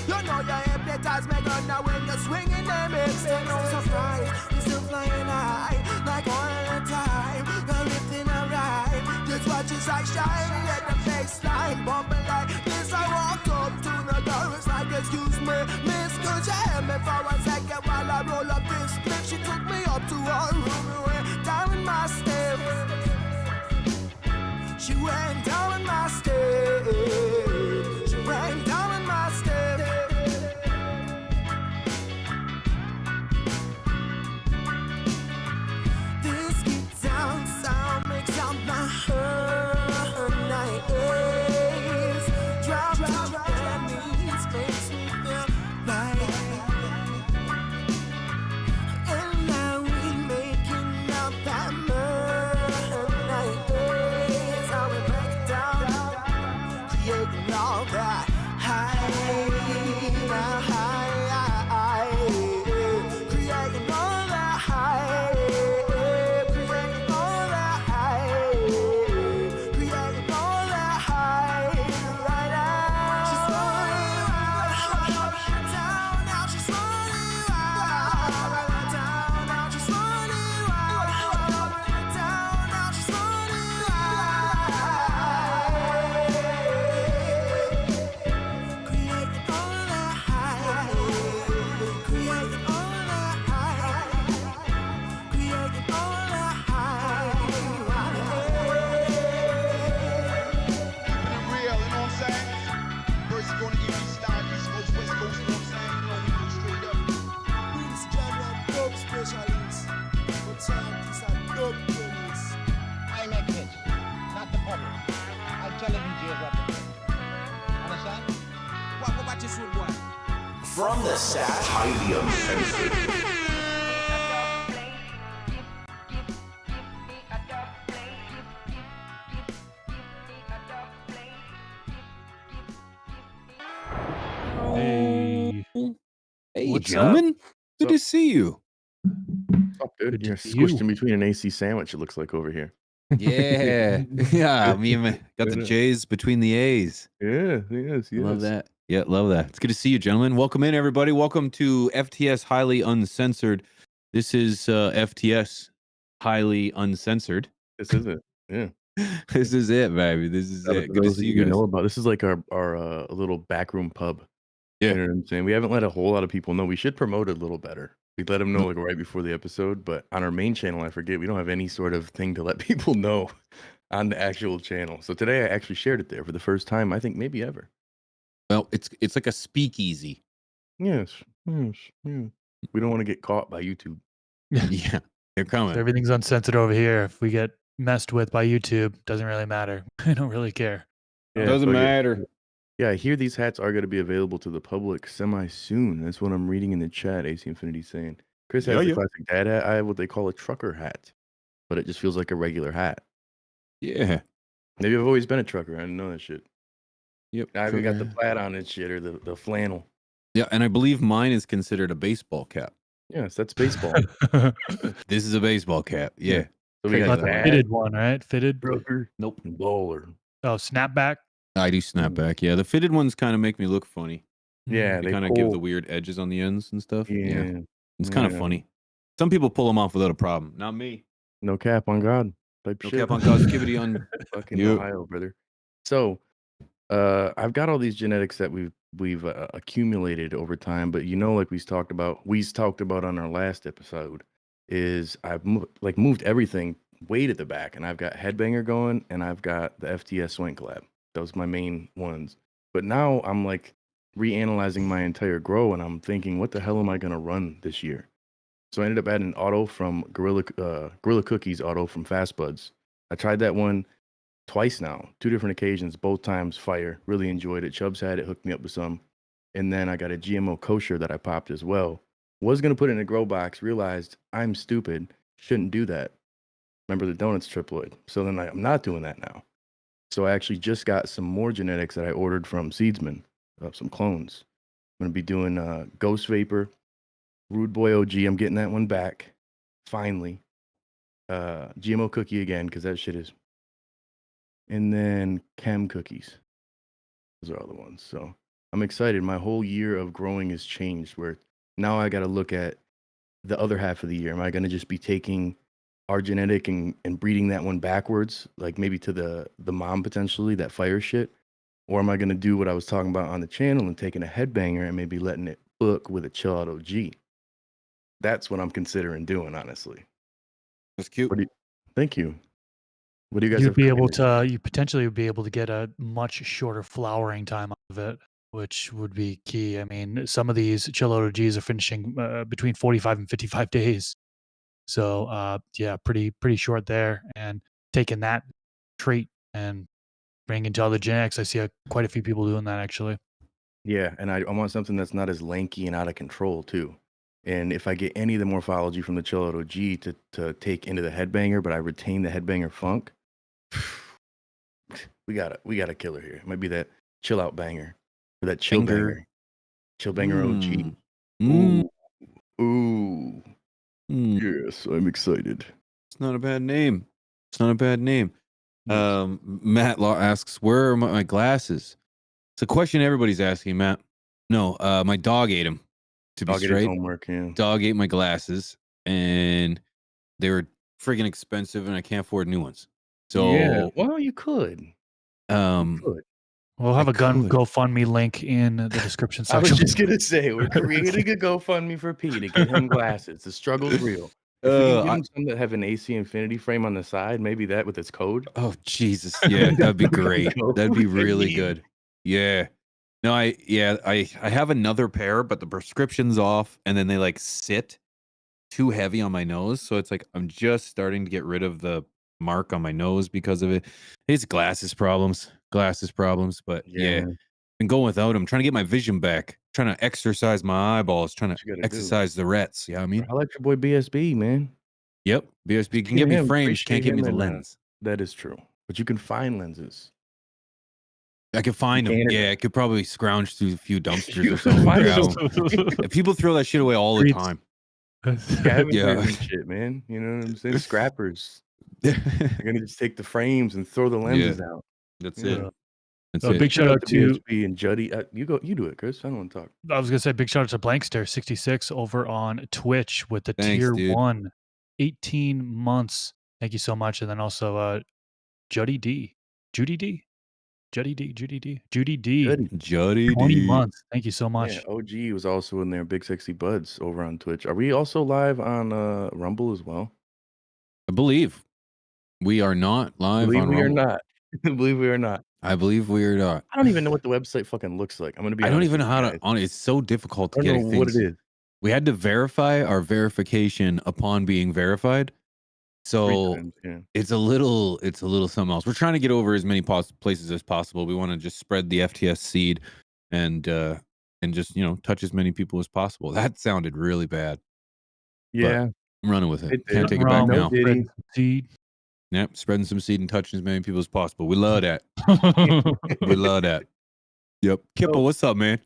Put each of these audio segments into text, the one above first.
You know you hypnotize me gun now when you're swinging them hips. No surprise, you're still flying high like all the time. You're lifting a ride, just watch as I shine. Let the baseline bumping like this. I walked up to the chorus like, excuse me, miss, could you help me for a second while I roll up this split? She took me up to her room and went down in my step. She went down in my step. She went down in my step. This guitar sound makes out my whole night. Drop that means makes me feel right. And now we making out that night. How we break it down, creating all that high, creating all that high, creating all that high, creating all that high right now. She's running wild, now she's running wild, right down, now she's running wild, right down, now she's running wild, creating all that high, creating all that high, creating all that high. Keeping it real, you know what I'm saying? First you're gonna give me style, East Coast, West Coast, you know what I'm saying? You know we go straight up. Queen's genre dub specialist, but scientists are dub genius. I make hits, not the public. I tell the DJs what to do. Understand? What about this one, boy? From the stash, highly uncensored. Hey, Hey, What's gentlemen. Good up? to see you. Oh, dude, you're see squished you. in between an AC sandwich, it looks like over here. Yeah. Yeah. Me and my, got the Yeah. J's between the A's. Yeah, yes, yes. Love that. Yeah, love that. It's good to see you, gentlemen. Welcome in, everybody. Welcome to FTS Highly Uncensored. This is FTS Highly Uncensored. This is it. Yeah. This is it, baby. This is For it. Good to those of see you you who guys. know about this is like our little backroom pub. Yeah. You know what I'm saying? We haven't let a whole lot of people know. We should promote it a little better. We let them know like right before the episode, but on our main channel, I forget, we don't have any sort of thing to let people know on the actual channel. So today I actually shared it there for the first time, I think maybe ever. Well, it's like a speakeasy. Yes. Yes. Yeah. We don't want to get caught by YouTube. Yeah. They're coming. So everything's uncensored over here. If we get messed with by YouTube, doesn't really matter. I don't really care. Yeah, Doesn't so matter. Yeah, I hear these hats are going to be available to the public semi-soon. That's what I'm reading in the chat, AC Infinity saying. Chris has Yeah, the yeah. classic dad hat. I have what they call a trucker hat, but it just feels like a regular hat. Yeah. Maybe I've always been a trucker. I didn't know that shit. Yep. I even got the trucker. plaid on and shit, or the flannel. Yeah, and I believe mine is considered a baseball cap. Yes, that's baseball. This is a baseball cap. Yeah. So we Check got that out. dad, Fitted one, right? Fitted. trucker, Nope. and bowler. Oh, snapback. I do snapback. Yeah, the fitted ones kind of make me look funny. Yeah, They kind of give the weird edges on the ends and stuff. Yeah, It's kind of yeah. funny. Some people pull them off without a problem. Not me. No cap on God. Type No shit. cap on God's skivity on. Fucking Yep. Ohio, brother. So, I've got all these genetics that we've accumulated over time, but you know, like we talked about on our last episode, is I've moved everything way to the back, and I've got Headbanger going, and I've got the FTS Swank Lab. Those are my main ones. But now I'm like reanalyzing my entire grow, and I'm thinking, what the hell am I gonna run this year? So I ended up adding an auto from Gorilla Cookies auto from Fast Buds. I tried that one twice now, 2 different occasions, both times fire. Really enjoyed it. Chubbs had it, hooked me up with some. And then I got a GMO kosher that I popped as well. Was going to put it in a grow box, realized I'm stupid, shouldn't do that. Remember the donuts triploid. So then I'm not doing that now. So I actually just got some more genetics that I ordered from Seedsman, some clones. I'm going to be doing Ghost Vapor, Rude Boy OG. I'm getting that one back, finally. GMO cookie again, because that shit is. And then Chem cookies. Those are all the ones. So I'm excited. My whole year of growing has changed. Where now I got to look at the other half of the year. Am I going to just be taking our genetic and breeding that one backwards, like maybe to the mom potentially, that fire shit? Or am I going to do what I was talking about on the channel and taking a headbanger and maybe letting it book with a chill out OG? That's what I'm considering doing, honestly. That's cute. Thank you. What do you guys You'd have be cooking able this year? to, you potentially would be able to get a much shorter flowering time out of it, which would be key. I mean, some of these chill out OGs are finishing between 45 and 55 days. So yeah, pretty short there. And taking that trait and bringing into other genetics, I see quite a few people doing that actually. Yeah, and I want something that's not as lanky and out of control too. And if I get any of the morphology from the chill out OG to take into the headbanger, but I retain the headbanger funk, we got a killer here. It might be that chill out banger or that chill banger, chill banger OG. Mm. Ooh, Mm. yes, I'm excited. It's not a bad name. It's not a bad name. Yes. Matt Law asks, where are my glasses? It's a question everybody's asking, Matt. No, my dog ate them. To be I'll get his straight, homework. Yeah. dog ate my glasses, and they were friggin' expensive, and I can't afford new ones. Yeah. So, Well, you could. um, Could. We'll I have a could. GoFundMe link in the description I was section. just gonna say we're creating a GoFundMe for P to get him glasses. The struggle's real. If we can get him some that have an AC infinity frame on the side, maybe that with its code. Oh Jesus, yeah, that'd be great. That'd be really Indeed. good. Yeah. No, I have another pair, but the prescription's off, and then they like sit too heavy on my nose, so it's like I'm just starting to get rid of the mark on my nose because of it. It's glasses problems, but yeah, Yeah. been going without them, trying to get my vision back, trying to exercise my eyeballs, trying What to you gotta do. exercise the rets. You know what I mean? I like your boy BSB, man. Yep. BSB can Speaking get of me him, frames, can't appreciate get me him the and, lens. that is true. But you can find lenses. I could find them. Canada. Yeah, I could probably scrounge through a few dumpsters You or something. find Grab some- them. People throw that shit away all the Streets. time. Scavengers Yeah. and shit, man. You know what I'm saying? Scrappers. They're gonna just take the frames and throw the lenses out. That's Yeah. it. That's A it. big shout out to, BSB and Juddy. You do it, Chris. I don't want to talk. I was gonna say big shout out to Blankster66 over on Twitch with the Thanks, tier dude. 1, 18 months. Thank you so much. And then also Judy D. Judy D. 20 Juddy months. Thank you so much. Yeah, OG was also in there. Big Sexy Buds over on Twitch. Are we also live on Rumble as well? I believe we are not live Believe on we are Rumble. not. Believe we are not. I believe we are not. I don't even know what the website fucking looks like. I'm gonna be I honest. don't even know with how you to. guys. It's so difficult to I don't get know things. what it is. We had to verify our verification upon being verified. 3 So times, yeah. it's a little something else. We're trying to get over as many places as possible. We want to just spread the FTS seed and just, touch as many people as possible. That sounded really bad. Yeah. I'm running with it. It Can't did. take it back Wrong now. with spreading some seed. Yep, spreading some seed and touching as many people as possible. We love that. We love that. Yep. Kippa, what's up, man?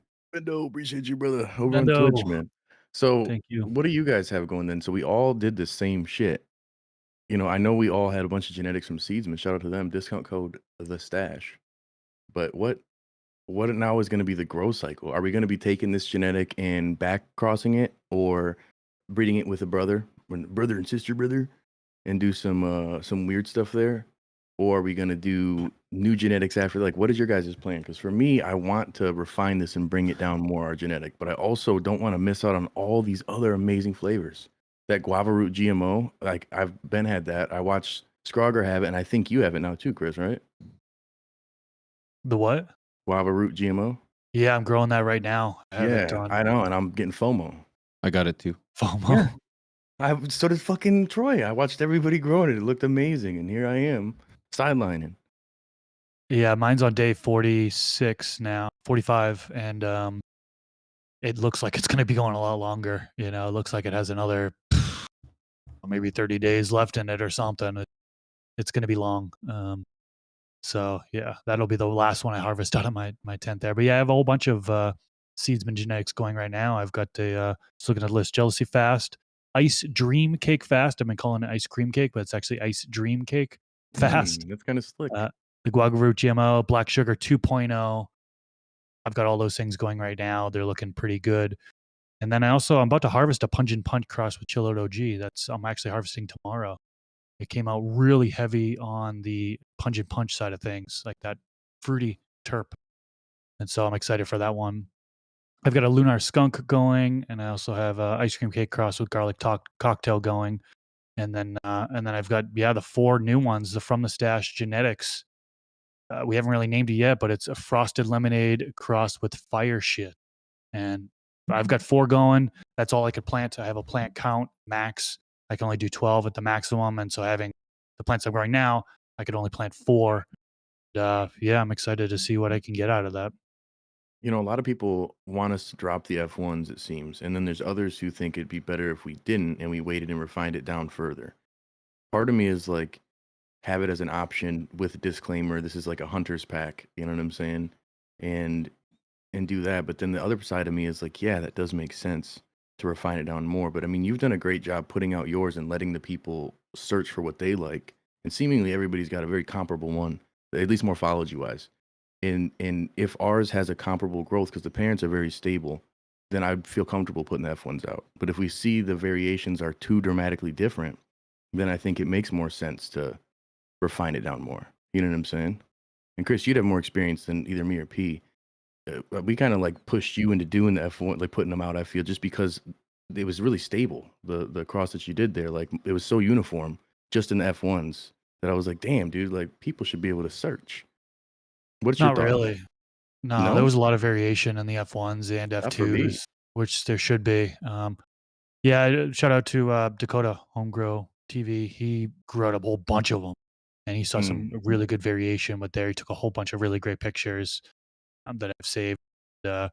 No, appreciate you, brother. Over on Nando. Twitch, man. So Thank you. what do you guys have going then? So we all did the same shit. I know we all had a bunch of genetics from Seedsman. Shout out to them. Discount code the stash. But what now is going to be the growth cycle? Are we going to be taking this genetic and back crossing it, or breeding it with a brother and sister brother, and do some weird stuff there? Or are we going to do new genetics after? Like, what is your guys' plan? Because for me, I want to refine this and bring it down more, our genetic, but I also don't want to miss out on all these other amazing flavors. That guava root GMO, like I've had that. I watched Scrogger have it, and I think you have it now too, Chris, right? The what? Guava root GMO. Yeah, I'm growing that right now. I know, and I'm getting FOMO. I got it too. FOMO. Yeah. So did fucking Troy. I watched everybody growing it. It looked amazing, and here I am sidelining. Yeah, mine's on day 46 now, 45, and it looks like it's going to be going a lot longer. It looks like it has another maybe 30 days left in it or something. It's going to be long. So yeah, that'll be the last one I harvest out of my tent there. But yeah, I have a whole bunch of Seedsman genetics going right now. I've got just looking at the list: Jealousy Fast, Ice Dream Cake Fast. I've been calling it Ice Cream Cake, but it's actually Ice Dream Cake Fast. That's kind of slick. The Guava Root GMO, Black Sugar 2.0, I've got all those things going right now. They're looking pretty good. And then I'm about to harvest a Punch and Punch cross with Chill Out OG. I'm actually harvesting tomorrow. It came out really heavy on the Punch and Punch side of things, like that fruity terp. And so I'm excited for that one. I've got a Lunar Skunk going, and I also have a Ice Cream Cake cross with Garlic Cocktail going. And then I've got the 4 new ones, the From the Stash genetics. We haven't really named it yet, but it's a Frosted Lemonade crossed with Fire Shit. And I've got 4 going. That's all I could plant. I have a plant count max. I can only do 12 at the maximum. And so having the plants I'm growing now, I could only plant 4. Yeah, I'm excited to see what I can get out of that. You know, a lot of people want us to drop the F1s, it seems, and then there's others who think it'd be better if we didn't and we waited and refined it down further. Part of me is like, have it as an option with a disclaimer. This is like a hunter's pack, you know what I'm saying? And do that. But then the other side of me is like, yeah, that does make sense to refine it down more. But I mean, you've done a great job putting out yours and letting the people search for what they like. And seemingly everybody's got a very comparable one, at least morphology wise. And if ours has a comparable growth because the parents are very stable, then I'd feel comfortable putting the F1s out. But if we see the variations are too dramatically different, then I think it makes more sense to refine it down more. You know what I'm saying? And Chris, you'd have more experience than either me or P. We kind of like pushed you into doing the F1, like putting them out. I feel just because it was really stable. The cross that you did there, like it was so uniform, just in the F1s that I was like, damn, dude, like people should be able to search. What's your Not thought on that? really. No, there No, was a lot of variation in the F1s and not for me. F2s, which there should be. Yeah, shout out to Dakota Homegrow TV. He grew out a whole bunch of them, and he saw Mm. some really good variation with there. He took a whole bunch of really great pictures that I've saved. Uh,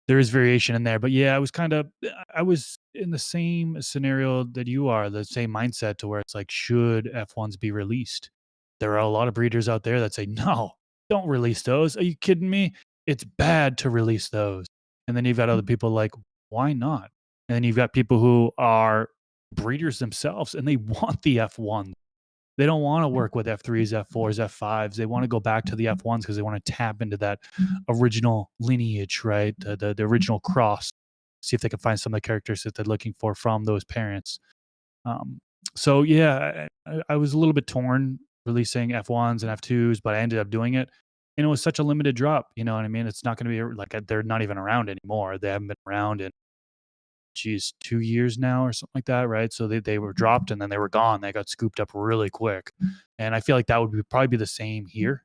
there is variation in there, but yeah, I was in the same scenario that you are, the same mindset to where it's like, should F1s be released? There are a lot of breeders out there that say, no, don't release those. Are you kidding me? It's bad to release those. And then you've got other people like, why not? And then you've got people who are breeders themselves and they want the F1. They don't want to work with F3s, F4s, F5s. They want to go back to the F1s because they want to tap into that original lineage, right? The original cross. See if they can find some of the characters that they're looking for from those parents. Um, so yeah, I was a little bit torn releasing F1s and F2s, but I ended up doing it. And it was such a limited drop. You know what I mean? It's not going to be like they're not even around anymore. They haven't been around in 2 years now or something like that, right? So they were dropped and then they were gone. They got scooped up really quick. And I feel like that would probably be the same here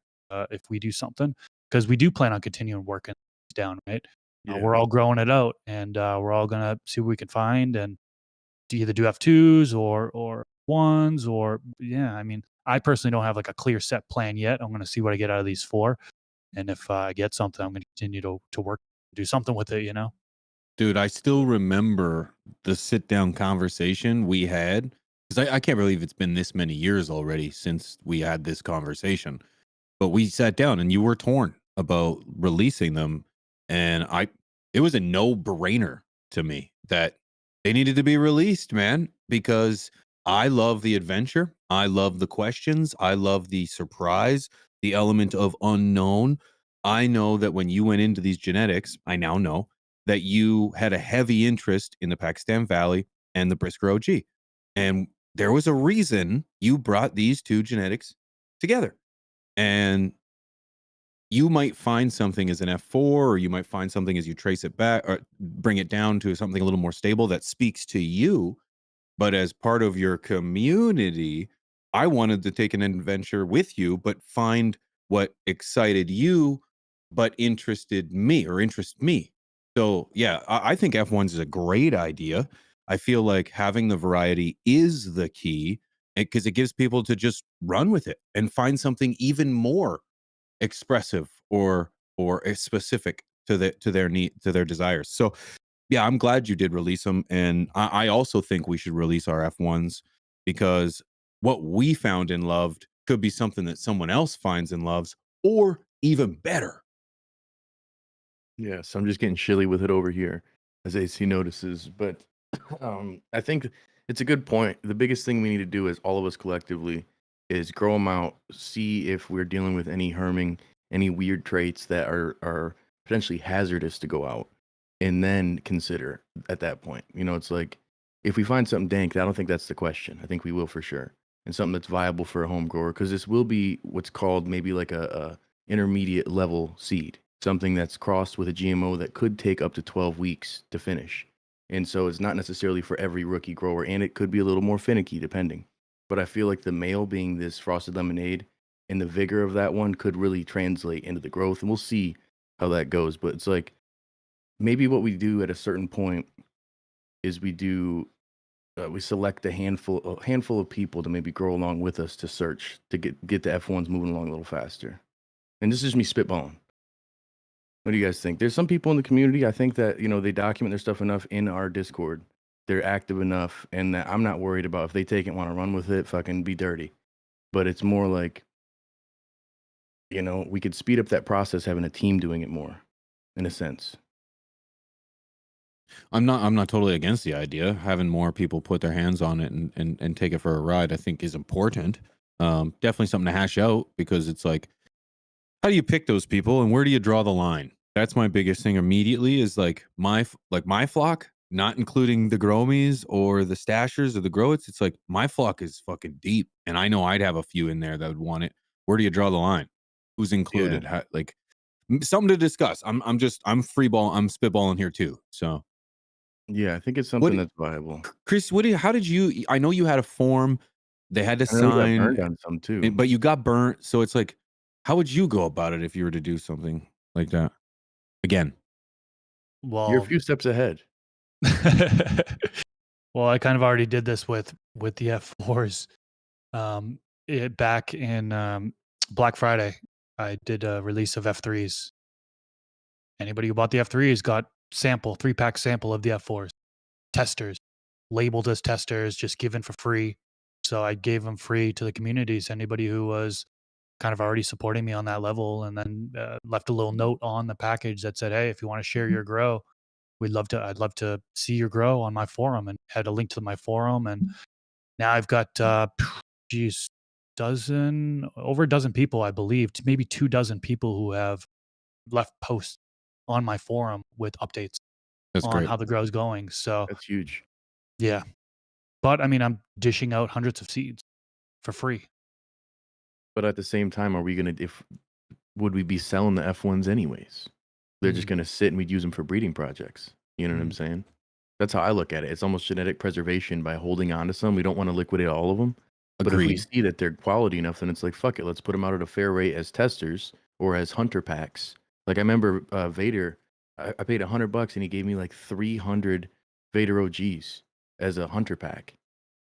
if we do something because we do plan on continuing working down, right? Yeah. We're all growing it out and we're all going to see what we can find and either do F2s or ones or, yeah, I mean, I personally don't have like a clear set plan yet. I'm going to see what I get out of these 4. And if I get something, I'm going to continue to work, do something with it, you know? Dude, I still remember the sit down conversation we had because I can't believe it's been this many years already since we had this conversation. But we sat down and you were torn about releasing them. And it was a no brainer to me that they needed to be released, man, because I love the adventure. I love the questions. I love the surprise, the element of unknown. I know that when you went into these genetics, I now know that you had a heavy interest in the Pakistan Valley and the Brisker OG. And there was a reason you brought these 2 genetics together. And you might find something as an F4, or you might find something as you trace it back or bring it down to something a little more stable that speaks to you. But as part of your community, I wanted to take an adventure with you, but find what excited you, but interested me or interest me. So yeah, I think F1s is a great idea. I feel like having the variety is the key because it gives people to just run with it and find something even more expressive or specific to their need to their desires. So yeah, I'm glad you did release them, and I also think we should release our F1s because what we found and loved could be something that someone else finds and loves, or even better. Yes, I'm just getting chilly with it over here, as AC notices. But I think it's a good point. The biggest thing we need to do is all of us collectively is grow them out, see if we're dealing with any herming, any weird traits that are potentially hazardous to go out and then consider at that point. It's like if we find something dank, I don't think that's the question. I think we will for sure. And something that's viable for a home grower, because this will be what's called maybe like a intermediate level seed, something that's crossed with a GMO that could take up to 12 weeks to finish. And so it's not necessarily for every rookie grower, and it could be a little more finicky depending. But I feel like the male being this frosted lemonade and the vigor of that one could really translate into the growth, and we'll see how that goes. But it's like maybe what we do at a certain point is we select a handful of people to maybe grow along with us to search to get the F1s moving along a little faster. And this is me spitballing. What do you guys think? There's some people in the community, I think that, they document their stuff enough in our Discord. They're active enough, and that I'm not worried about if they take it and want to run with it, fucking be dirty. But it's more like, we could speed up that process having a team doing it more, in a sense. I'm not totally against the idea. Having more people put their hands on it and take it for a ride, I think is important. Definitely something to hash out, because it's like, how do you pick those people and where do you draw the line? That's my biggest thing immediately, is like my flock, not including the Gromies or the Stashers or the Growits. It's like my flock is fucking deep, and I know I'd have a few in there that would want it. Where do you draw the line? Who's included? Yeah. Something to discuss. I'm spitballing here too. So Yeah, I think it's what, something that's viable. Chris? How did you? I know you had a form. They had to I know we got sign, burned on some too. but you got burnt. So it's like, how would you go about it if you were to do something like that again? Well, You're a few steps ahead. well, I kind of already did this with the F4s. Back in Black Friday, I did a release of F3s. Anybody who bought the F3s got 3-pack sample of the F4s. Testers, labeled as testers, just given for free. So I gave them free to the communities. Anybody who was kind of already supporting me on that level, and then left a little note on the package that said, "Hey, if you want to share your grow, I'd love to see your grow on my forum," and had a link to my forum. And now I've got over a dozen people, I believe, maybe 24 people who have left posts on my forum with updates That's on great. how the grow is going. So That's huge. yeah, but I mean, I'm dishing out hundreds of seeds for free. But at the same time, would we be selling the F1s anyways? They're just Mhm. going to sit and we'd use them for breeding projects. You know what I'm saying? That's how I look at it. It's almost genetic preservation by holding on to some. We don't want to liquidate all of them. But if we Agreed. see that they're quality enough, then it's like, fuck it. Let's put them out at a fair rate as testers or as hunter packs. Like I remember Vader, I paid $100 and he gave me like 300 Vader OGs as a hunter pack.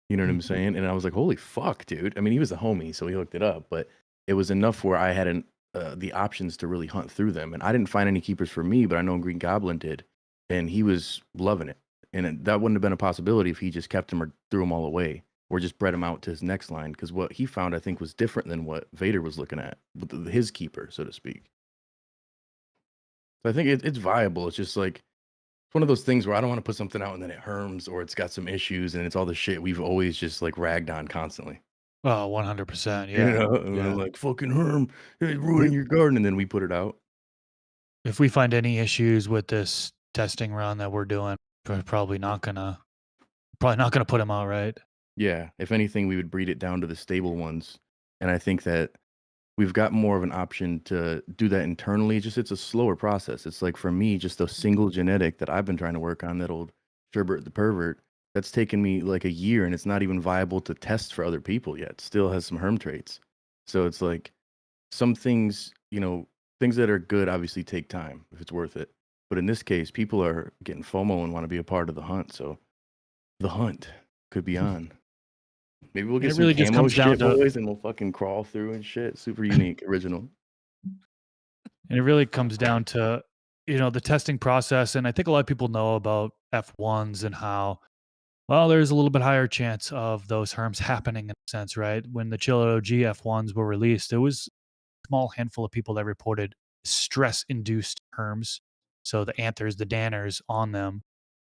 You know what I'm saying? And I was like, holy fuck, dude. I mean, he was a homie, so he hooked it up, but it was enough where I had the options to really hunt through them. And I didn't find any keepers for me, but I know Green Goblin did. And he was loving it. And that wouldn't have been a possibility if he just kept them or threw them all away or just bred them out to his next line. Because what he found, I think, was different than what Vader was looking at with his keeper, so to speak. So I think it's viable. It's just like, it's one of those things where I don't want to put something out and then it herms or it's got some issues and it's all the shit we've always just like ragged on constantly. Oh, 100%. You Yeah. know, and we're like, fucking herm, it's ruining your garden. And then we put it out. If we find any issues with this testing run that we're doing, we're probably not gonna put them out, right? Yeah. If anything, we would breed it down to the stable ones. And I think that we've got more of an option to do that internally. It's a slower process. It's like for me, just a single genetic that I've been trying to work on, that old Sherbert the pervert, that's taken me like a year and it's not even viable to test for other people yet. Still has some herm traits. So it's like some things, things that are good obviously take time if it's worth it. But in this case, people are getting FOMO and want to be a part of the hunt. So the hunt could be on. Maybe we'll And get it some really just camo comes down shit, to- boys, and we'll fucking crawl through and shit. Super unique, original. And it really comes down to, the testing process. And I think a lot of people know about F1s and how, well, there's a little bit higher chance of those herms happening in a sense, right? When the Chill OG F1s were released, there was a small handful of people that reported stress-induced herms. So the anthers, the danners on them,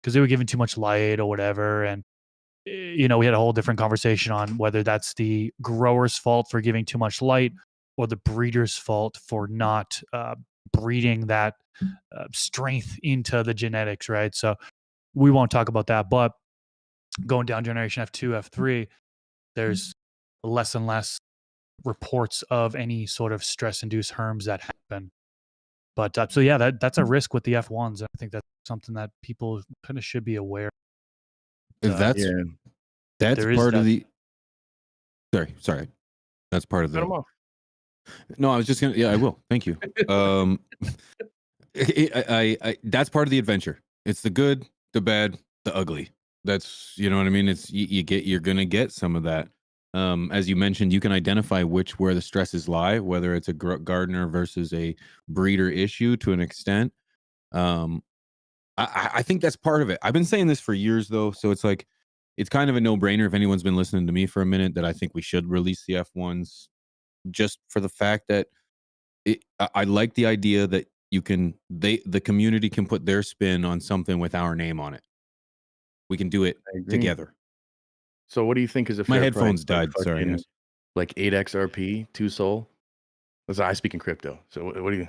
because they were given too much light or whatever. And, we had a whole different conversation on whether that's the grower's fault for giving too much light or the breeder's fault for not breeding that strength into the genetics, right? So we won't talk about that. But going down generation F2, F3, there's less and less reports of any sort of stress-induced herms that happen. But so yeah, that's a risk with the F1s. I think that's something that people kind of should be aware. That's Yeah. that's there is part of that. the. Sorry. That's part of Cut the. 'em off. No, I was just gonna. Yeah, I will. Thank you. That's part of the adventure. It's the good, the bad, the ugly. That's, you know what I mean. It's you're gonna get some of that. As you mentioned, you can identify where the stresses lie, whether it's a gardener versus a breeder issue to an extent. Um, I think that's part of it. I've been saying this for years though, so it's like it's kind of a no brainer if anyone's been listening to me for a minute that I think we should release the F1s just for the fact that I like the idea that the community can put their spin on something with our name on it. We can do it I agree. together. So what do you think is a My fair headphones price? died. Sorry, guys. Like 8 XRP, 2 Sol. Listen, I speak in crypto. So what do you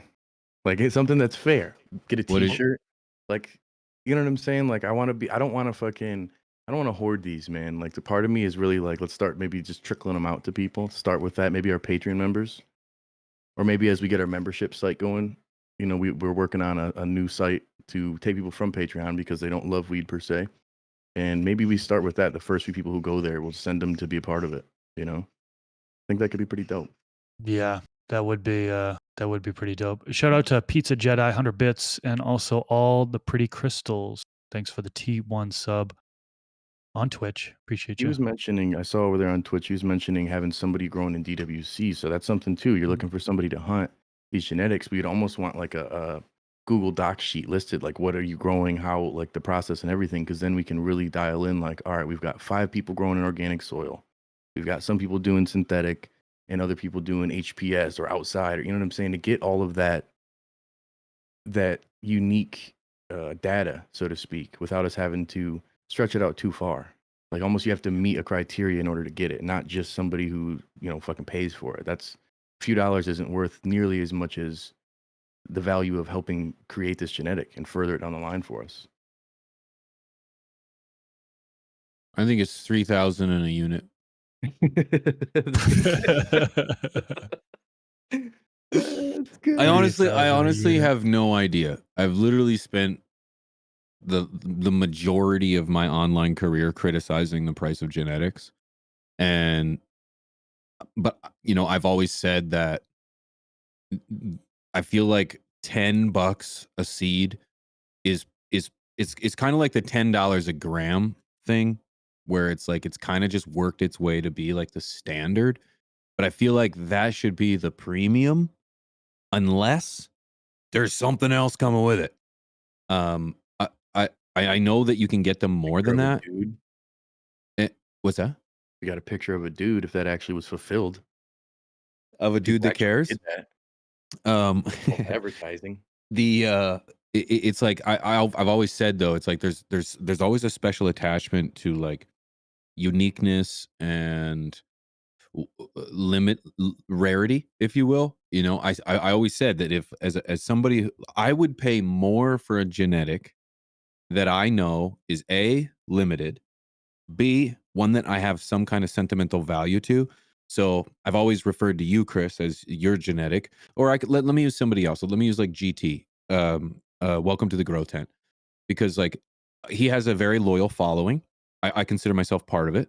like? It's something that's fair. Get a What is- T-shirt. Like, you know what I'm saying? Like, I don't want to hoard these, man. Like, the part of me is really like, let's start maybe just trickling them out to people. Start with that. Maybe our Patreon members, or maybe as we get our membership site going, you know, we're working on a new site to take people from Patreon because they don't love weed per se. And maybe we start with that. The first few people who go there, we'll send them to be a part of it. You know, I think that could be pretty dope. Yeah, that would be pretty dope. Shout out to Pizza Jedi 100 bits and also all the pretty crystals. Thanks for the T1 sub on Twitch. Appreciate He you. was mentioning, I saw over there on Twitch, he was mentioning having somebody growing in DWC. So that's something too. You're looking for somebody to hunt these genetics. We'd almost want like a Google Doc sheet listed, like what are you growing, how, like the process and everything. Cause then we can really dial in like, all right, we've got 5 people growing in organic soil. We've got some people doing synthetic and other people doing HPS or outside, or, you know what I'm saying? To get all of that unique data, so to speak, without us having to stretch it out too far. Like almost you have to meet a criteria in order to get it, not just somebody who, you know, fucking pays for it. That's a few dollars isn't worth nearly as much as the value of helping create this genetic and further it down the line for us. I think it's 3,000 in a unit. That's good. I honestly 3,000 a unit. have no idea. I've literally spent the majority of my online career criticizing the price of genetics, but you know, I've always said that I feel like $10 a seed is it's kind of like the $10 a gram thing, where it's like it's kind of just worked its way to be like the standard. But I feel like that should be the premium, unless there's something else coming with it. I know that you can get them more than that. Dude, What's that? we got a picture of a dude if that actually was fulfilled. Of a dude that Actually cares. did that. Advertising. It's like I've always said though, it's like there's always a special attachment to like uniqueness and rarity, if you will. You know, I always said that if as somebody, I would pay more for a genetic that I know is A, limited, B, one that I have some kind of sentimental value to. So I've always referred to you, Chris, as your genetic, or I could let me use somebody else. So let me use like GT. Welcome to the Grow Tent, because like he has a very loyal following. I consider myself part of it,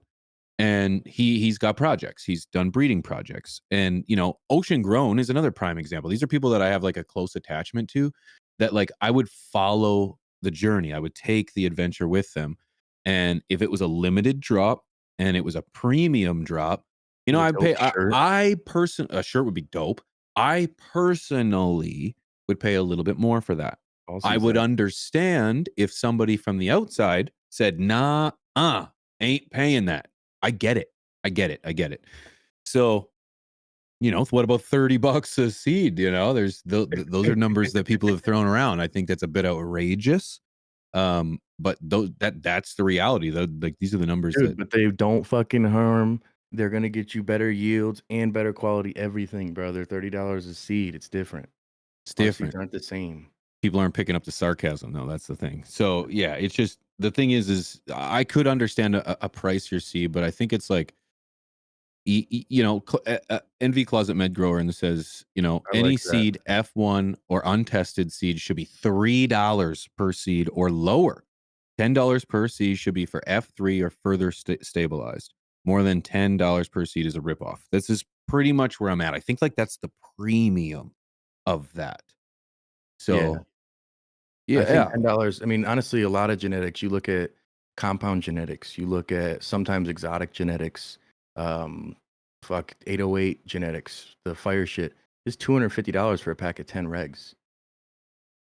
and he's got projects. He's done breeding projects, and you know, Ocean Grown is another prime example. These are people that I have like a close attachment to, that like I would follow the journey. I would take the adventure with them. And if it was a limited drop and it was a premium drop, you know, A I'd pay. dope shirt. A shirt would be dope. I personally would pay a little bit more for that. Awesome I would stuff. understand if somebody from the outside said, "Nah, ain't paying that." I get it. I get it. So, you know, what about $30 a seed? You know, there's those are numbers that people have thrown around. I think that's a bit outrageous. But that's the reality. Like these are the numbers Dude, that. but they don't fucking harm. They're gonna get you better yields and better quality everything, bro. They're $30 a seed. It's different. It's Our seeds different. aren't the same. People aren't picking up the sarcasm. No, that's the thing. So yeah, it's just the thing is I could understand a price your seed, but I think it's like NV Closet Med Grower and says, I any like that. seed F1 or untested seed should be $3 per seed or lower. $10 per seed should be for F3 or further stabilized. More than $10 per seed is a ripoff. This is pretty much where I'm at. I think like that's the premium of that. Yeah. So I think yeah, $10. I mean, honestly, a lot of genetics. You look at compound genetics. You look at sometimes exotic genetics. Um, 808 genetics. The fire shit is $250 for a pack of 10 regs.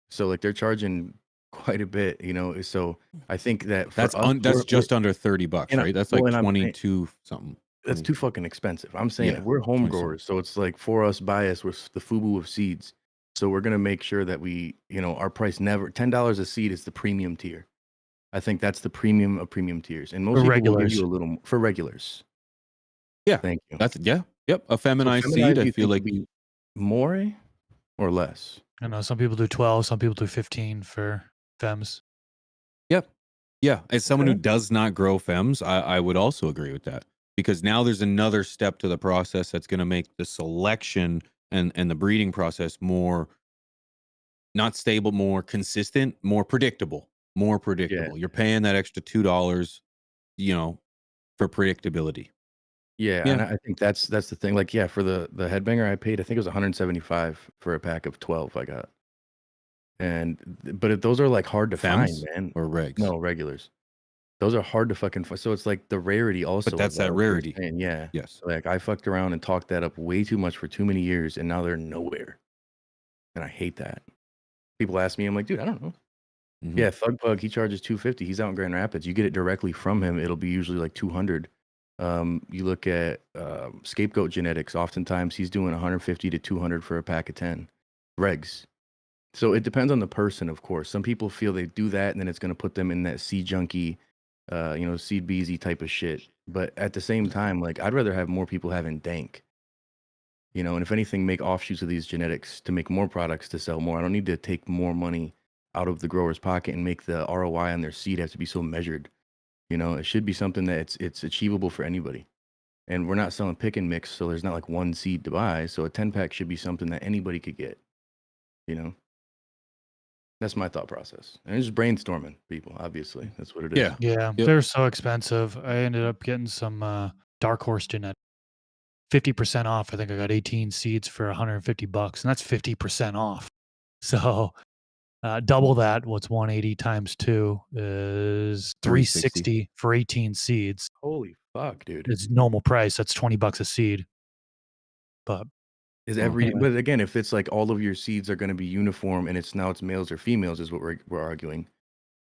So like they're charging quite a bit, So I think that for that's us, that's just under $30, and right? That's well, like and I'm saying 22 something. that's 20, too fucking expensive. I'm saying yeah, we're home 20 something. growers, so it's like for us bias, we're the FUBU of seeds. So we're gonna make sure that we, our price never $10 a seed is the premium tier. I think that's the premium of premium tiers, and most For people will give regulars. you a little for regulars. Yeah, Thank you. that's yep. A So feminized seed. feminized, I you feel think like would be more or less? I know some people do 12, some people do 15 for femmes. yep, yeah. As someone who Okay. does not grow femmes, I would also agree with that because now there's another step to the process that's going to make the selection and the breeding process more not stable, more consistent, more predictable, more Yeah. predictable. You're paying that extra $2, for predictability. Yeah, Yeah, and I think that's the thing. Like, yeah, for the headbanger, I paid I think it was 175 for a pack of 12 I got. But those are like hard to find, femmes man. or regs, No, regulars. Those are hard to fucking find. So it's like the rarity but also of that's that, that like you were rarity. saying, yeah. Yes. Like I fucked around and talked that up way too much for too many years, and now they're nowhere. And I hate that. People ask me, I'm like, dude, I don't know. Mhm. Yeah, Thug Pug, he charges 250. He's out in Grand Rapids. You get it directly from him, it'll be usually like 200. You look at Scapegoat Genetics. Oftentimes, he's doing 150 to 200 for a pack of 10 regs. So it depends on the person, of course. Some people feel they do that, and then it's going to put them in that seed junkie, seed beezy type of shit. But at the same time, like I'd rather have more people having dank, and if anything, make offshoots of these genetics to make more products to sell more. I don't need to take more money out of the grower's pocket and make the ROI on their seed have to be so measured. It should be something that it's achievable for anybody. And we're not selling pick and mix, so there's not like one seed to buy. So a 10-pack should be something that anybody could get. That's my thought process. And it's just brainstorming, people. Obviously, that's what it is. Yeah. Yeah, Yep. they're so expensive. I ended up getting some Dark Horse genetic 50% off. I think I got 18 seeds for $150, and that's 50% off. So double that. What's 180 times 2 is 360 for 18 seeds. Holy fuck, dude! It's normal price. That's $20 a seed. But anyway. But again, if it's like all of your seeds are going to be uniform and it's males or females is what we're arguing,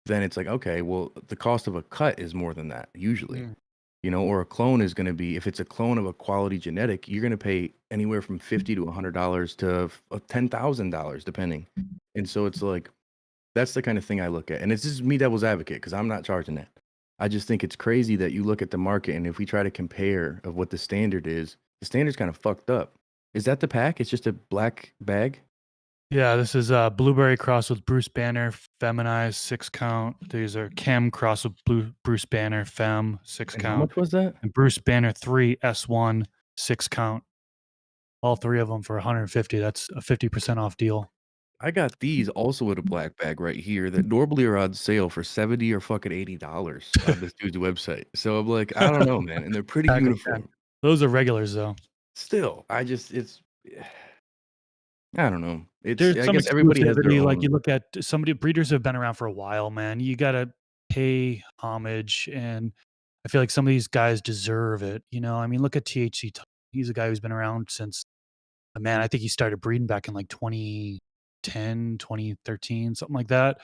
then it's like, okay, well, the cost of a cut is more than that usually. Or a clone is going to be, if it's a clone of a quality genetic, you're going to pay anywhere from $50 to $100 to $10,000 depending. And so it's like, that's the kind of thing I look at. And it's just me devil's advocate because I'm not charging that. I just think it's crazy that you look at the market and if we try to compare of what the standard is, the standard's kind of fucked up. Is that the pack? It's just a black bag? Yeah, this is Blueberry cross with Bruce Banner, feminized 6 count. These are Chem cross with Bruce Banner, fem 6 And count. how much was that? And Bruce Banner 3 S1 6 count. All three of them for 150. That's a 50% off deal. I got these also with a black bag right here that normally are on sale for $70 or fucking $80 on this dude's website. So I'm like, I don't know, man. And they're pretty Pack of 10. uniform. Those are regulars though. Still, I don't know. There's I some guess everybody has their exclusivity. own. Like you look at breeders have been around for a while, man. You gotta pay homage, and I feel like some of these guys deserve it. I mean, look at THC. He's a guy who's been around since, man, I think he started breeding back in like 2010, 2013, something like that.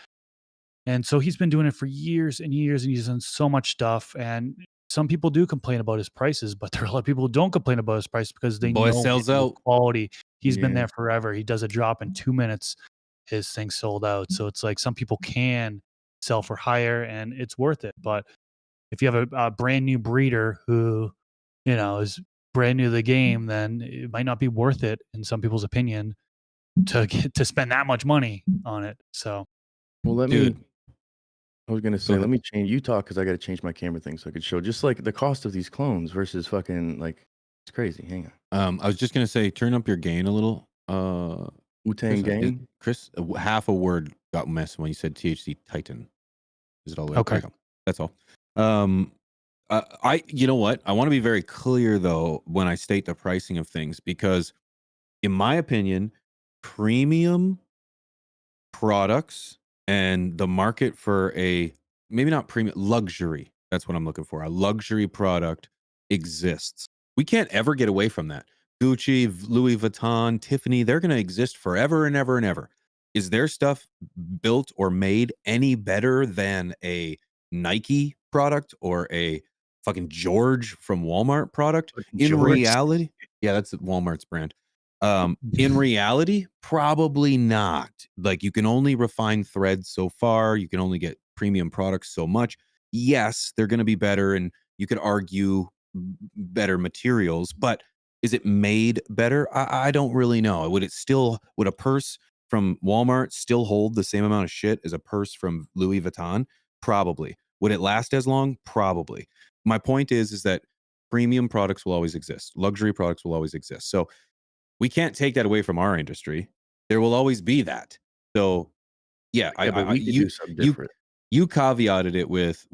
And so he's been doing it for years and years, and he's done so much stuff. And some people do complain about his prices, but there are a lot of people who don't complain about his price because they Boy know sells his out. quality. He's been Yeah. there forever. He does a drop in 2 minutes, his thing sold out. So it's like some people can sell for higher, and it's worth it. But if you have a brand new breeder who, is brand new to the game, then it might not be worth it in some people's opinion. to spend that much money on it. So Well, Dude, I was gonna go say, let ahead. me change. You talk because I got to change my camera thing so I could show just like the cost of these clones versus fucking like it's crazy. Hang on, I was just gonna say, turn up your gain a little. Wu Tang Gang. Chris, half a word got missed when you said THC Titan. Is it all the way up? There okay. you go. That's all. Um, you know what? I want to be very clear though when I state the pricing of things, because in my opinion, premium products and the market for a, maybe not premium, luxury, that's what I'm looking for, a luxury product exists. We can't ever get away from that. Gucci, Louis Vuitton, Tiffany, they're going to exist forever and ever and ever. Is their stuff built or made any better than a Nike product or a fucking George from Walmart product? Fucking In George. reality, yeah, that's Walmart's brand. In reality, probably not. Like, you can only refine threads so far. You can only get premium products so much. Yes, they're going to be better, and you could argue better materials, but is it made better? I don't really know. Would a purse from Walmart still hold the same amount of shit as a purse from Louis Vuitton? Probably. Would it last as long? Probably. My point is that premium products will always exist. Luxury products will always exist. So we can't take that away from our industry. There will always be that. So yeah, Yeah, but we could do something you different. you caveated it with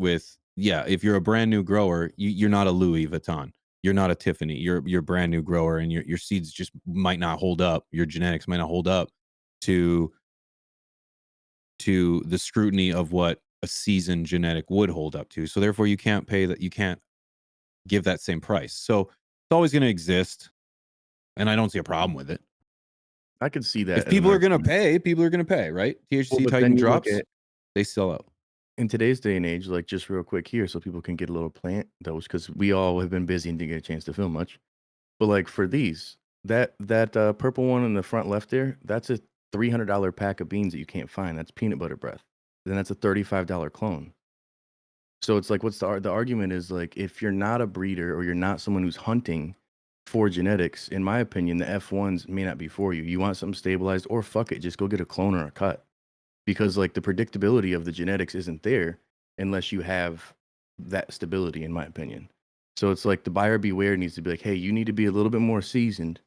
yeah, if you're a brand new grower, you're not a Louis Vuitton. You're not a Tiffany. You're a brand new grower, and your seeds just might not hold up. Your genetics might not hold up to the scrutiny of what a seasoned genetic would hold up to. So therefore you can't pay that, you can't give that same price. So it's always going to exist, and I don't see a problem with it. I could see that If as an people are going to argument. pay, people are going to pay, right? Well, THC but Titan then you look drops, at they sell out. in today's day and age, like just real quick here, so people can get a little plant dose because we all have been busy and didn't get a chance to film much. But like for these, that purple one in the front left there, that's a $300 pack of beans that you can't find. That's peanut butter breath. Then that's a $35 clone. So it's like, what's the argument is like, if you're not a breeder or you're not someone who's hunting for genetics, in my opinion, the F1s may not be for you. You want something stabilized, or fuck it, just go get a clone or a cut, because like the predictability of the genetics isn't there unless you have that stability, in my opinion. So it's like the buyer beware needs to be like, hey, you need to be a little bit more seasoned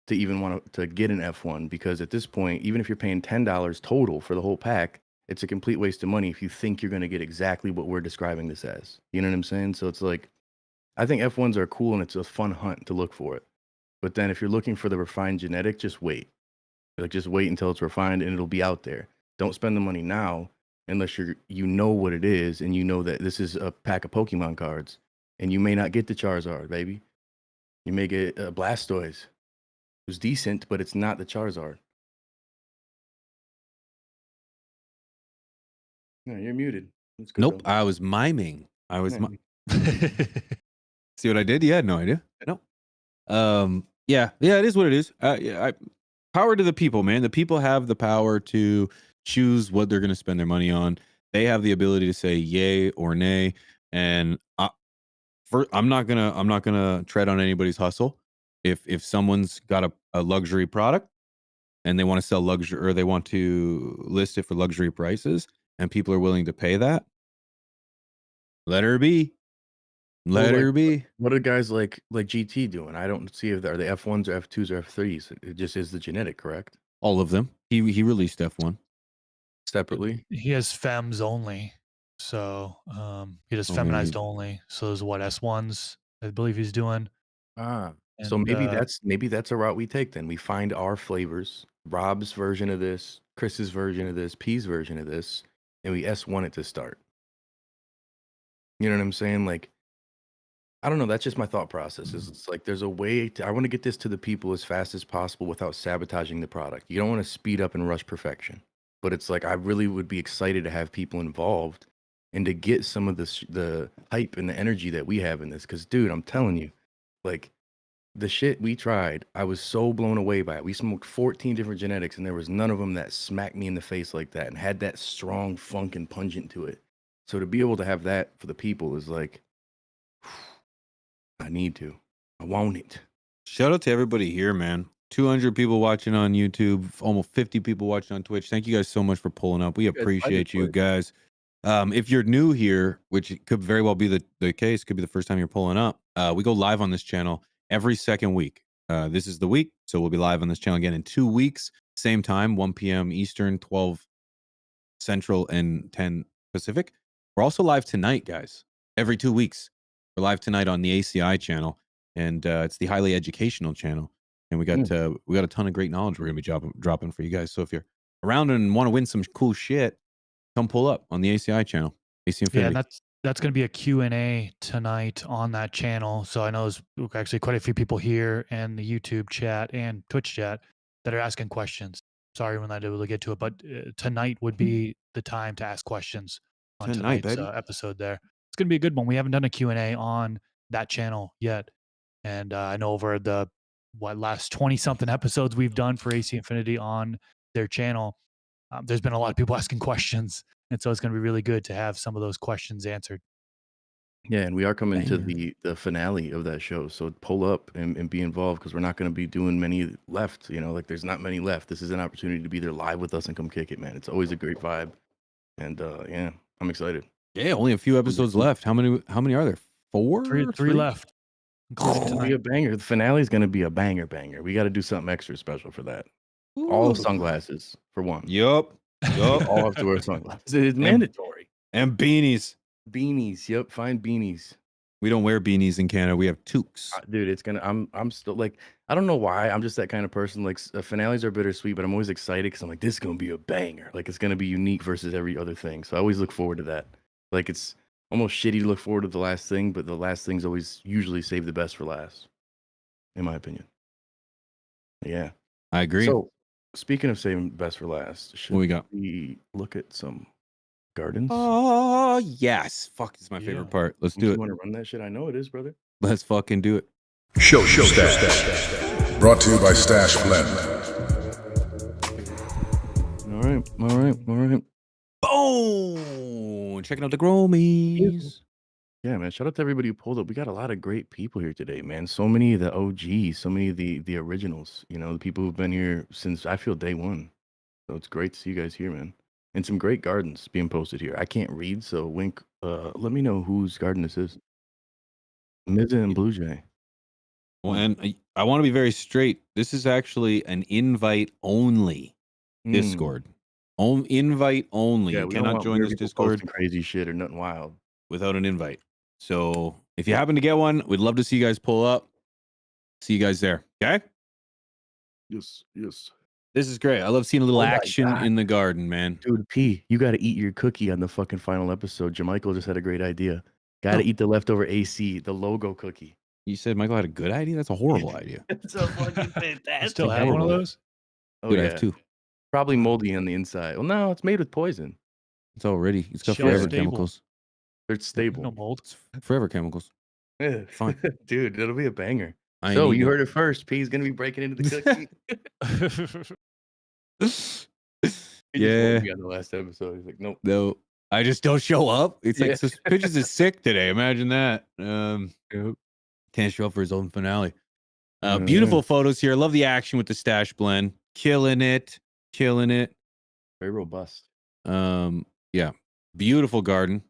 to even want to get an F1, because at this point, even if you're paying $10 total for the whole pack, it's a complete waste of money if you think you're going to get exactly what we're describing this as. You know what I'm saying? So it's like, I think F1s are cool and it's a fun hunt to look for it. But then if you're looking for the refined genetic, just wait. Like just wait until it's refined and it'll be out there. Don't spend the money now unless you know what it is and you know that this is a pack of Pokemon cards, and you may not get the Charizard, baby. You may get a Blastoise, who's decent, but it's not the Charizard. No, you're muted. That's good. Nope, Though. I was miming. I was Yeah. see what I did? Yeah, no idea. No. Yeah, it is what it is. Yeah, power to the people, man. The people have the power to choose what they're going to spend their money on. They have the ability to say yay or nay, and I'm not gonna tread on anybody's hustle. If someone's got a luxury product and they want to sell luxury, or they want to list it for luxury prices, and people are willing to pay that, let her be. Let Well, her like, be. what are guys like GT doing? I don't see if are they F1s or F2s or F3s. It just is the genetic, correct? All of them. He released F1 Separately. He has fems only. So he does Oh, feminized maybe. only. So there's what S1s I believe he's doing. So And maybe that's a route we take then. We find our flavors, Rob's version of this, Chris's version of this, P's version of this, and we S1 it to start. You know what I'm saying? Like, I don't know. That's just my thought process. It's like there's a way to. I want to get this to the people as fast as possible without sabotaging the product. You don't want to speed up and rush perfection, but it's like I really would be excited to have people involved and to get some of this the hype and the energy that we have in this. Because, dude, I'm telling you, like the shit we tried, I was so blown away by it. We smoked 14 different genetics, and there was none of them that smacked me in the face like that and had that strong funk and pungent to it. So to be able to have that for the people is like. I need to. I want it. Shout out to everybody here, man. 200 people watching on YouTube, almost 50 people watching on Twitch. Thank you guys so much for pulling up. We guys appreciate you fight guys. If you're new here, which could very well be the case, could be the first time you're pulling up, we go live on this channel every second week. This is the week, so we'll be live on this channel again in 2 weeks, same time, 1 p.m. Eastern, 12 Central, and 10 Pacific. We're also live tonight, guys. Every 2 weeks, we're live tonight on the ACI channel, and it's the highly educational channel. And we got a ton of great knowledge we're gonna be dropping for you guys. So if you're around and want to win some cool shit, come pull up on the ACI channel, AC Infinity. Yeah, and that's going to be a Q&A tonight on that channel. So I know there's actually quite a few people here and the YouTube chat and Twitch chat that are asking questions. Sorry we're not able to get to it, but tonight would be the time to ask questions on tonight's episode there. It's going to be a good one. We haven't done a Q&A on that channel yet. And I know over the last 20-something episodes we've done for AC Infinity on their channel, there's been a lot of people asking questions. And so it's going to be really good to have some of those questions answered. Yeah, and we are coming to the finale of that show. So pull up and be involved, because we're not going to be doing many left. You know, like there's not many left. This is an opportunity to be there live with us and come kick it, man. It's always a great vibe. And yeah, I'm excited. Yeah, only a few episodes left. How many are there? 4? Three left. It's be a banger. The finale is going to be a banger. We got to do something extra special for that. All sunglasses for one. Yup. All have to wear sunglasses. It's mandatory. And beanies. Yep, find beanies. We don't wear beanies in Canada. We have toques. Dude, it's gonna. I'm still like, I don't know why. I'm just that kind of person. Like finales are bittersweet, but I'm always excited because I'm like, this is gonna be a banger. Like it's gonna be unique versus every other thing. So I always look forward to that. Like it's almost shitty to look forward to the last thing, but the last thing's always usually save the best for last, in my opinion. Yeah, I agree. So speaking of saving best for last, should what we got? We look at some gardens. Oh yes, fuck, it's my favorite part. Let's do it. You want to run that shit? I know it is, brother. Let's fucking do it. Show Stash. Brought to you by Stash Blend. All right. Boom! Checking out the Gromies. Yeah, man. Shout out to everybody who pulled up. We got a lot of great people here today, man. So many of the OGs, so many of the originals. You know, the people who've been here since I feel day one. So it's great to see you guys here, man. And some great gardens being posted here. I can't read, so Wink, let me know whose garden this is. Miza and Blue Jay. Well, and I want to be very straight. This is actually an invite only Discord. Invite only. Yeah, you cannot join this Discord. Crazy shit or nothing wild without an invite. So if you happen to get one, we'd love to see you guys pull up. See you guys there. Okay? Yes. This is great. I love seeing a little action in the garden, man. Dude, P, you got to eat your cookie on the fucking final episode. Jermichael just had a great idea. Got to eat the leftover AC, the logo cookie. You said Michael had a good idea? That's a horrible idea. It's so fucking fantastic. You still have one of those? Oh, Dude, yeah. I have 2. Probably moldy on the inside. Well, no, it's made with poison. It's got Shelf forever stable. chemicals. It's stable. No mold. It's forever chemicals. Fine. Dude, it'll be a banger. I So need you it. heard it first. P's going to be breaking into the cookie. Yeah. On the last episode. He's like, nope. No, I just don't show up. It's like Suspicious is sick today. Imagine that. Can't show up for his own finale. Beautiful photos here. I love the action with the stash blend. Killing it. Very robust. Yeah. Beautiful garden.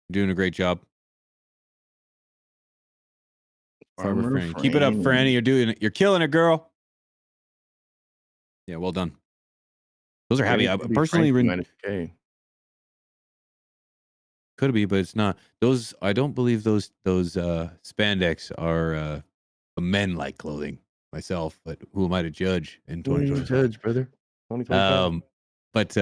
Doing a great job. Farmer Franny. Keep it up, Franny. You're doing it. You're killing it, girl. Yeah, well done. Those are heavy. I personally could be, but it's not. Those I don't believe those spandex are men-like clothing myself, but who am I to judge in 2025? Judge, brother. 2025. But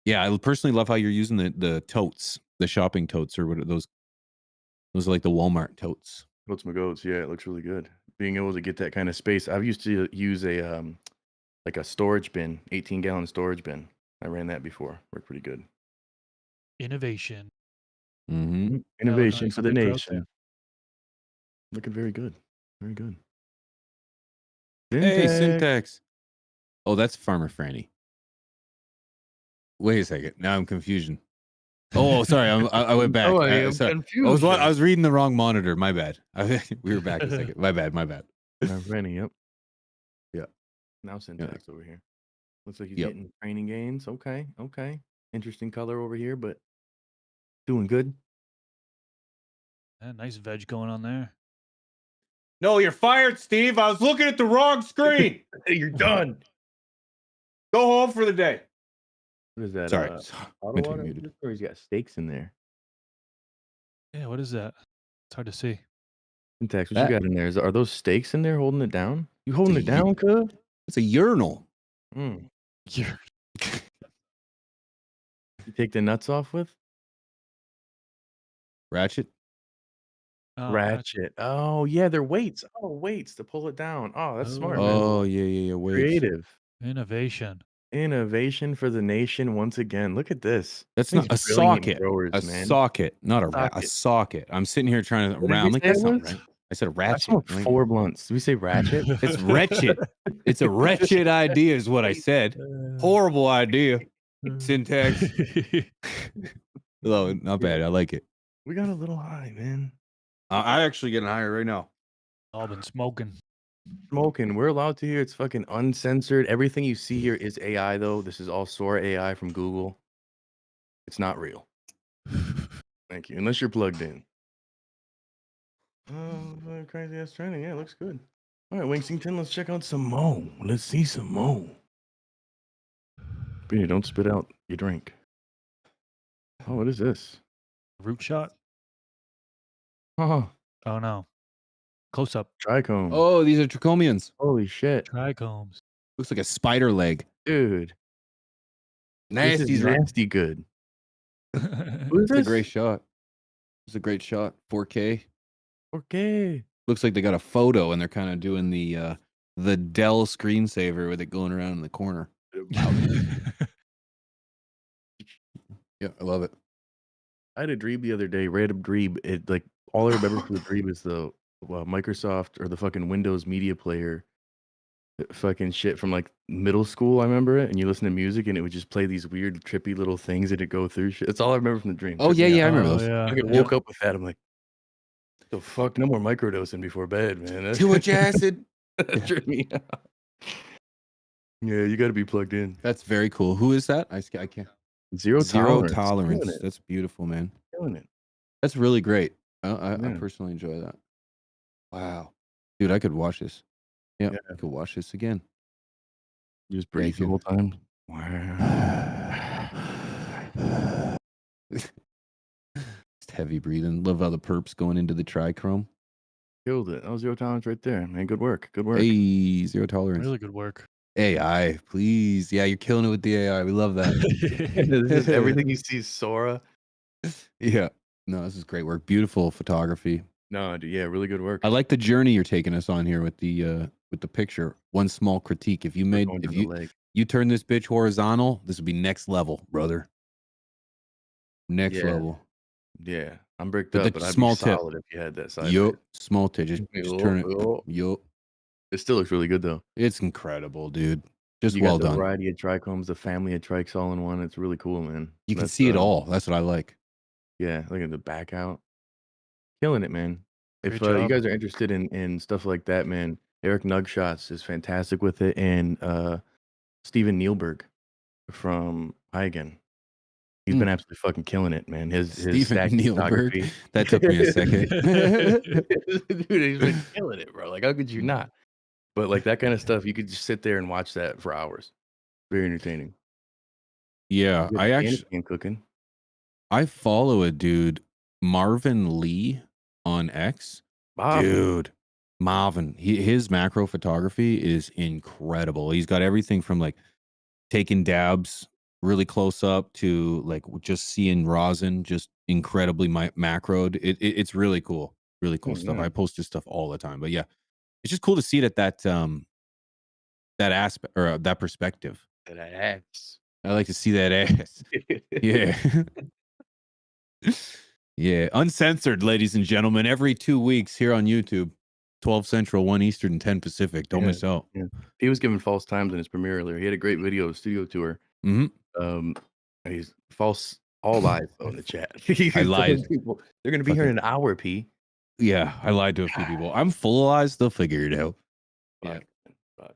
yeah, I personally love how you're using the totes, the shopping totes, or what are those? Those are like the Walmart totes. Totes my goats. Yeah, it looks really good. Being able to get that kind of space. I've used to use a like a storage bin, 18-gallon storage bin. I ran that before. Worked pretty good. Innovation. Mm-hmm. Innovation for the nation. Looking very good. Very good. Hey, Syntax. Oh, that's Farmer Franny. Wait a second. Now I'm confusion. Oh, sorry. I went back. I'm sorry. confused. I was reading the wrong monitor. My bad. We were back a second. My bad. Franny, yep. Now Yeah. Syntax over here. Looks like he's Yep. getting training gains. Okay, okay. Interesting color over here, but doing good. Yeah, nice veg going on there. No, you're fired, Steve. I was looking at the wrong screen. You're done. Go home for the day. What is that? Sorry. Auto Went water? muted. Or he's got steaks in there. Yeah, what is that? It's hard to see. Syntax, what That- you got in there? Are those steaks in there holding it down? You holding it down, cuz? It's a urinal. Mm. You're- You take the nuts off with? Ratchet. Oh, Ratchet. Oh, yeah, they're weights. Oh, weights to pull it down. Oh, that's smart, man. Oh, yeah. Wait. Creative. Innovation. Innovation for the nation once again. Look at this. That's These not a brilliant socket. growers, A man. socket, not a Socket. socket. I'm sitting here trying to What did round. we I'm like, say that's it not was? right. I said a I ratchet. smoked Like, 4 blunts. Did we say ratchet? it's wretched. It's a wretched idea, is what I said. Horrible idea. Syntax. No, not bad. I like it. We got a little high, man. I actually getting higher right now. All been smoking. Smoking. We're allowed to hear. It's fucking uncensored. Everything you see here is AI, though. This is all Sora AI from Google. It's not real. Thank you. Unless you're plugged in. Oh, crazy ass training. Yeah, looks good. All right, Wingsington, let's check out some more. Let's see some more. Beanie, don't spit out your drink. Oh, what is this? Root shot? Oh, Oh no. Close up. trichome. Oh, these are trichomians. Holy shit. Trichomes. Looks like a spider leg. Dude. This Nasty. is nasty good. Who is It's a this? great shot. It's a great shot. 4K. Okay. Looks like they got a photo and they're kind of doing the Dell screensaver with it going around in the corner. Yeah, I love it. I had a dream the other day, random dream. It like all I remember from the dream is the Microsoft or the fucking Windows Media Player, fucking shit from like middle school. I remember it, and you listen to music, and it would just play these weird, trippy little things that it go through. Shit. That's all I remember from the dream. Oh, Tripped me yeah, I out. remember Oh, those. yeah. I woke up with that. I'm like, the fuck, no more microdosing before bed, man. That- Too much acid. that tripped me out. Yeah, you got to be plugged in. That's very cool. Who is that? I can't. Zero Zero tolerance. tolerance. Killing it. That's beautiful, man. Killing it. That's really great. I Yeah. personally enjoy that. Wow. Dude, I could watch this. Yeah, Yeah. I could watch this again. You just Yeah, you breathe the can. whole time. Wow. Just heavy breathing. Love how the perps going into the trichrome. Killed it. That was zero tolerance right there, man. Good work. Good work. Hey, zero tolerance. Really good work. AI, please. Yeah, you're killing it with the AI. We love that. This is everything you see is Sora. Yeah. No, this is great work. Beautiful photography. No, dude, yeah, really good work. I like the journey you're taking us on here with the picture. One small critique. If you We're going down the leg. you turn this bitch horizontal, this would be next level, brother. Next Yeah. level. Yeah, I'm bricked But up, the but I'd small be tip. solid if you had that side. Yup. Small tip. Just turn it. Yup. Yup. It still looks really good though. It's incredible, dude. Just You well got the done. variety of trichomes, the family of trikes all in one. It's really cool, man. You can That's, see it all. That's what I like. Yeah, look at the back out. Killing it, man. If Great you job. guys are interested in stuff like that, man, Eric Nugshots is fantastic with it, and Steven Nielberg from Huygen. He's been absolutely fucking killing it, man. His Steven stack Nielberg. photography. That took me a second. Dude, he's been killing it, bro. Like, how could you not? But like that kind of stuff, you could just sit there and watch that for hours. Very entertaining. Yeah, Good I candy actually cane cooking. I follow a dude, Marvin Lee, on X. Bob. Dude, Marvin, his macro photography is incredible. He's got everything from like taking dabs really close up to like just seeing rosin, just incredibly macroed. It's really cool. Really cool stuff. Yeah. I post his stuff all the time. But yeah, it's just cool to see it at that aspect or that perspective. That ass. I like to see that ass. Yeah. Yeah. Uncensored, ladies and gentlemen, every 2 weeks here on YouTube, 12 Central, 1 Eastern, 10 Pacific. Don't Yeah, miss out. yeah. He was given false times in his premiere earlier. He had a great video of studio tour. Mm-hmm. He's false all lies though in the chat. I lied. People, they're gonna be here in an hour, P. Yeah, I lied to a few people. I'm full of lies. They'll figure it out. Yeah. Fuck.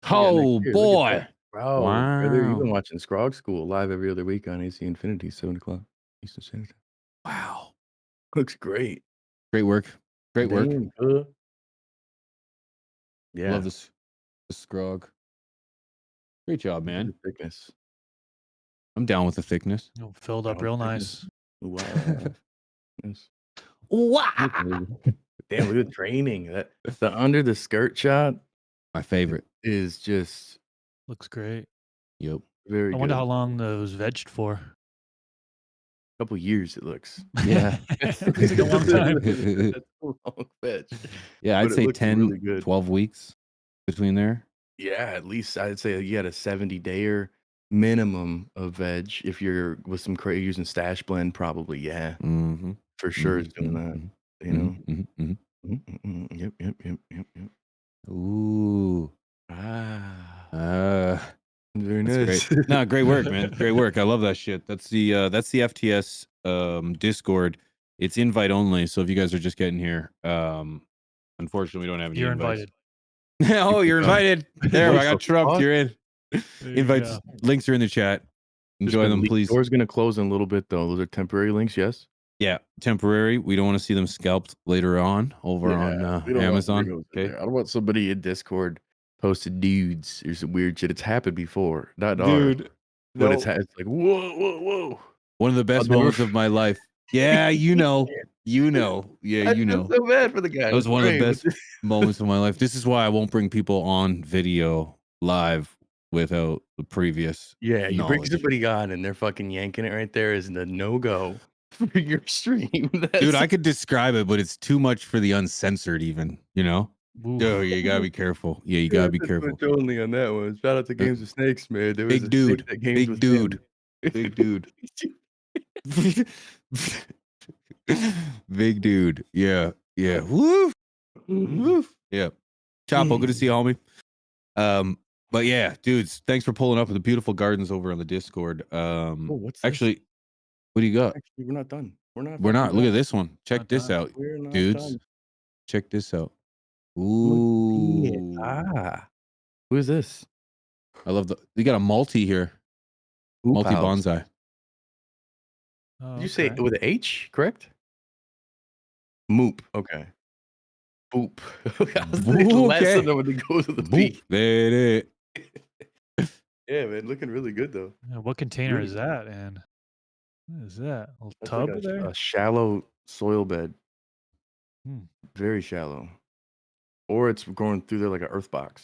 Oh Look at boy. that. Bro, brother, you've been Wow. watching Scrog School live every other week on AC Infinity, 7 o'clock Eastern Standard Time. Wow. Looks great. Great work. Great work. Damn, good. I Yeah. love this Scrog. Great job, Look at man. the thickness. I'm down with the thickness. Oh, filled up Down real with thickness. nice. Wow. Yes. Wow. Damn, look at the training. That the under the skirt shot My favorite. is just Looks great. Yep. very I good. wonder how long those vegged for. Couple years it looks. Yeah. Looks like a long time. That's a long fetch. Yeah, I'd But it say looks 10, really good. 12 weeks between there. Yeah, at least I'd say you had a 70-dayer minimum of veg. If you're with some using stash blend, probably, yeah. Mm-hmm. For sure is doing that. You know? Mm-hmm. Yep. Ooh. Ah. Very That's nice. great. No, great work, man. Great work. I love that shit. That's the FTS Discord. It's invite only. So if you guys are just getting here, unfortunately we don't have any You're invites. invited. Oh, you're invited. There, What I got the trumped. fuck? You're in. There you Invites, go. links are in the chat. Enjoy them, please. Door's gonna close in a little bit though. Those are temporary links, yes? Yeah, temporary. We don't want to see them scalped later on over on we don't want Amazon. weirdos in Okay, there. I don't want somebody in Discord posted dudes or some weird shit. It's happened before. Not ours. dude. But it's like whoa. One of the best I'll never moments of my life. Yeah, you know. Yeah, I you feel know. so bad for the guy. That was one of the best moments of my life. This is why I won't bring people on video live without the previous. Yeah, you bring knowledge. somebody on and they're fucking yanking it right there is the no-go for your stream. Dude, I could describe it, but it's too much for the uncensored even, you know? Ooh. Oh, you gotta be careful. Yeah, you gotta be careful. Twitch only on that one. Shout out to Games of Snakes, man. There was Big a dude. snake that games Big with dude. him. Big dude. Big dude. Yeah. Woo. Yeah. Chapo, good to see you, homie. But yeah, dudes, thanks for pulling up with the beautiful gardens over on the Discord. What's this? Actually, what do you got? Actually, we're not done. We're fucking not. Look done. at this one. Check Not this done. out, We're not dudes. done. Check this out. Look at it. Ooh. Ah. Who is this? I love we got a multi here. Oop Multi house. bonsai. Oh, Did you say okay. it with an H, correct? Moop. Okay. Boop. I was like, the last Okay. one that would go to the Boop. beat. There it Yeah, man, looking really good though. Yeah, what container Really is that in? What is that? A little That's tub like there? a shallow soil bed. Hmm. Very shallow. Or it's going through there like an earth box.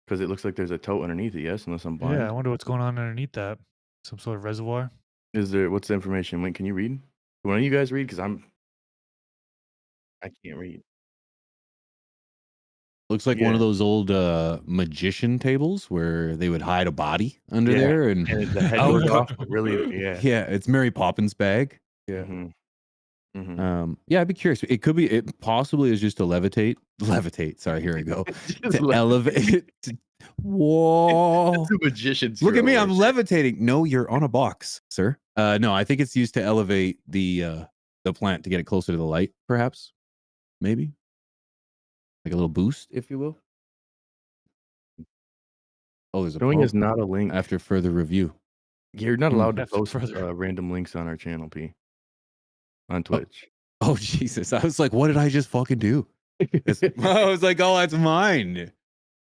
Because it looks like there's a tote underneath it, yes? Unless I'm blind. Yeah, I wonder what's going on underneath that. Some sort of reservoir. What's the information? Wait, can you read? One of you guys read? Because I can't read. Looks like one of those old magician tables where they would hide a body under there, and the head goes off. But really, yeah, it's Mary Poppins' bag. Yeah. Yeah, I'd be curious. It could be. It possibly is just to levitate. Sorry, here I go. To elevate. Whoa! It's a magician's. Look at me. I'm levitating. No, you're on a box, sir. No, I think it's used to elevate the plant to get it closer to the light, perhaps. Maybe. Like a little boost, if you will. Oh, there's a Showing poll is not a link. after further review. You're not allowed to After post further- random links on our channel, P. On Twitch. Oh Jesus! I was like, what did I just fucking do? I was like, oh, that's mine.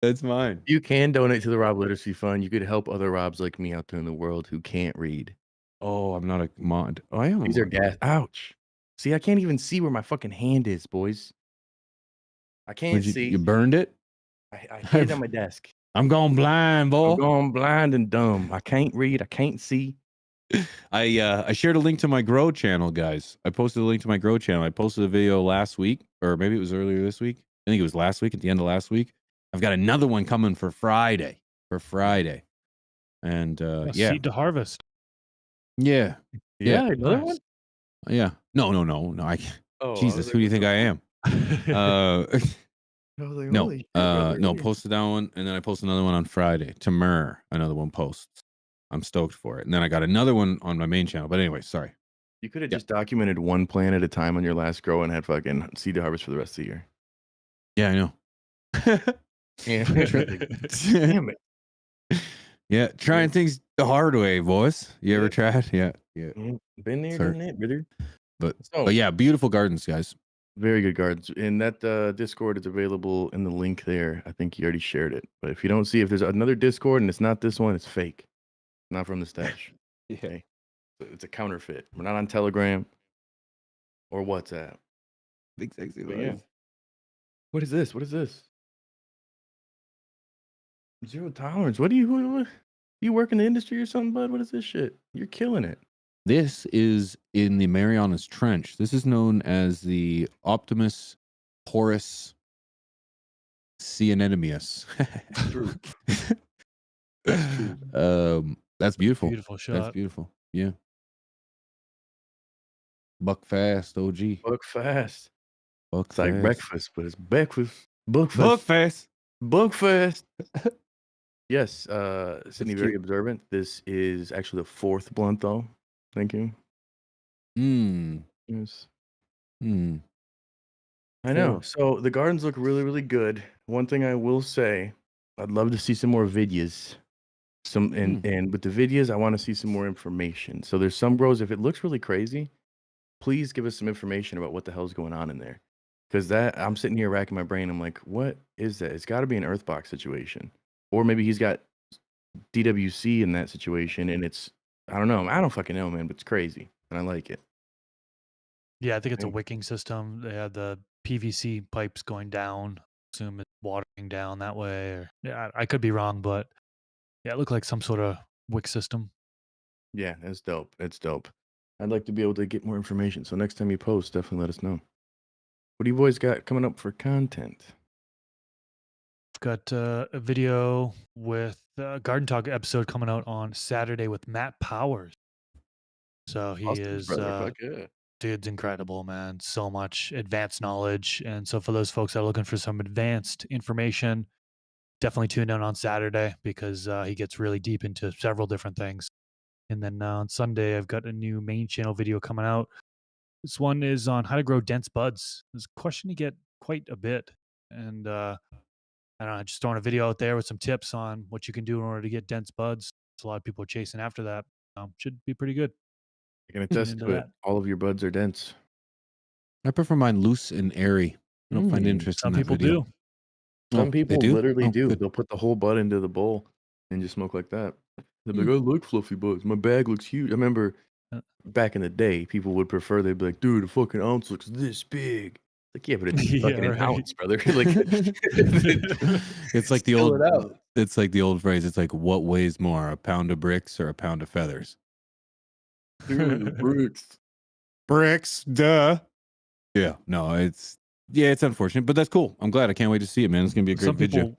That's mine. You can donate to the Rob Literacy Fund. You could help other Robs like me out there in the world who can't read. Oh, I'm not a mod. Oh, I am. These are gas. Ouch. See, I can't even see where my fucking hand is, boys. I can't see. You burned it? I hid it on my desk. I'm going blind, boy. I'm going blind and dumb. I can't read. I can't see. I shared a link to my Grow channel, guys. I posted a link to my Grow channel. I posted a video last week, or maybe it was earlier this week. I think it was last week, at the end of last week. I've got another one coming for Friday. And yeah. Seed to harvest. Yeah. Another one? Yeah. No. Jesus, who do you think I am? No, posted that one, and then I posted another one on Friday. Tamur, another one posts. I'm stoked for it. And then I got another one on my main channel. But anyway, sorry. You could have just documented one plant at a time on your last grow and had fucking seed to harvest for the rest of the year. Yeah, I know. Yeah. Damn it. Yeah, trying things the hard way, boys. You ever Yeah. tried? Yeah. Been there, Sorry. done that, brother. But So yeah, beautiful gardens, guys. very good gardens. And that Discord is available in the link there. I think you already shared it. But if you don't see, if there's another Discord and it's not this one, it's fake. Not from the stash. Yeah. Okay. It's a counterfeit. We're not on Telegram or WhatsApp. Big sexy But yeah. lies. What is this? What is this? Zero tolerance. What do you work in the industry or something, bud? What is this shit? You're killing it. This is in the Marianas Trench. This is known as the Optimus Porus Cianenemius. True. That's true. That's beautiful. Beautiful That's shot. beautiful. Yeah. Buck fast, OG. Buck fast. Buck It's like fast. breakfast, but it's breakfast. Buck Buck fast. fast. Buck fast. Yes, Sydney, very cute. observant. This is actually the fourth blunt, though. Thank you. Yes. I know. Four. So the gardens look really, really good. One thing I will say, I'd love to see some more videos. And with the videos, I want to see some more information. So there's some grows. If it looks really crazy, please give us some information about what the hell's going on in there. Because that I'm sitting here racking my brain. I'm like, what is that? It's got to be an Earthbox situation, or maybe he's got DWC in that situation, and it's I don't know. I don't fucking know, man. But it's crazy, and I like it. Yeah, I think it's a Right. wicking system. They had the PVC pipes going down. Assume it's watering down that way. Or yeah, I could be wrong, but yeah, it looked like some sort of wick system. Yeah, it's dope. It's dope. I'd like to be able to get more information. So next time you post, definitely let us know. What do you boys got coming up for content? I've got a video with Garden Talk episode coming out on Saturday with Matt Powers. So he Austin's is brother. Fuck yeah. dude's incredible, man. So much advanced knowledge. And so for those folks that are looking for some advanced information, definitely tune in on Saturday because he gets really deep into several different things. And then on Sunday, I've got a new main channel video coming out. This one is on how to grow dense buds. It's a question you get quite a bit. And I don't know, just throwing a video out there with some tips on what you can do in order to get dense buds. It's a lot of people are chasing after that. Should be pretty good. I can Tune attest into to it. that. All of your buds are dense. I prefer mine loose and airy. I don't find interest Some in that people video. do. Some Oh, they people do? literally Oh, do. good. They'll put the whole bud into the bowl and just smoke like that. They'll be like, I like fluffy buds. My bag looks huge. I remember back in the day, people would prefer, they'd be like, dude, a fucking ounce looks this big. Like, yeah, but it's Yeah, fucking an right. ounce, brother. Like, It's like the fill old it out. it's like the old phrase. It's like, what weighs more, a pound of bricks or a pound of feathers? Dude, bricks. Bricks, duh. Yeah, no, it's unfortunate, but that's cool. I'm glad. I can't wait to see it, man. It's gonna be a great Some video.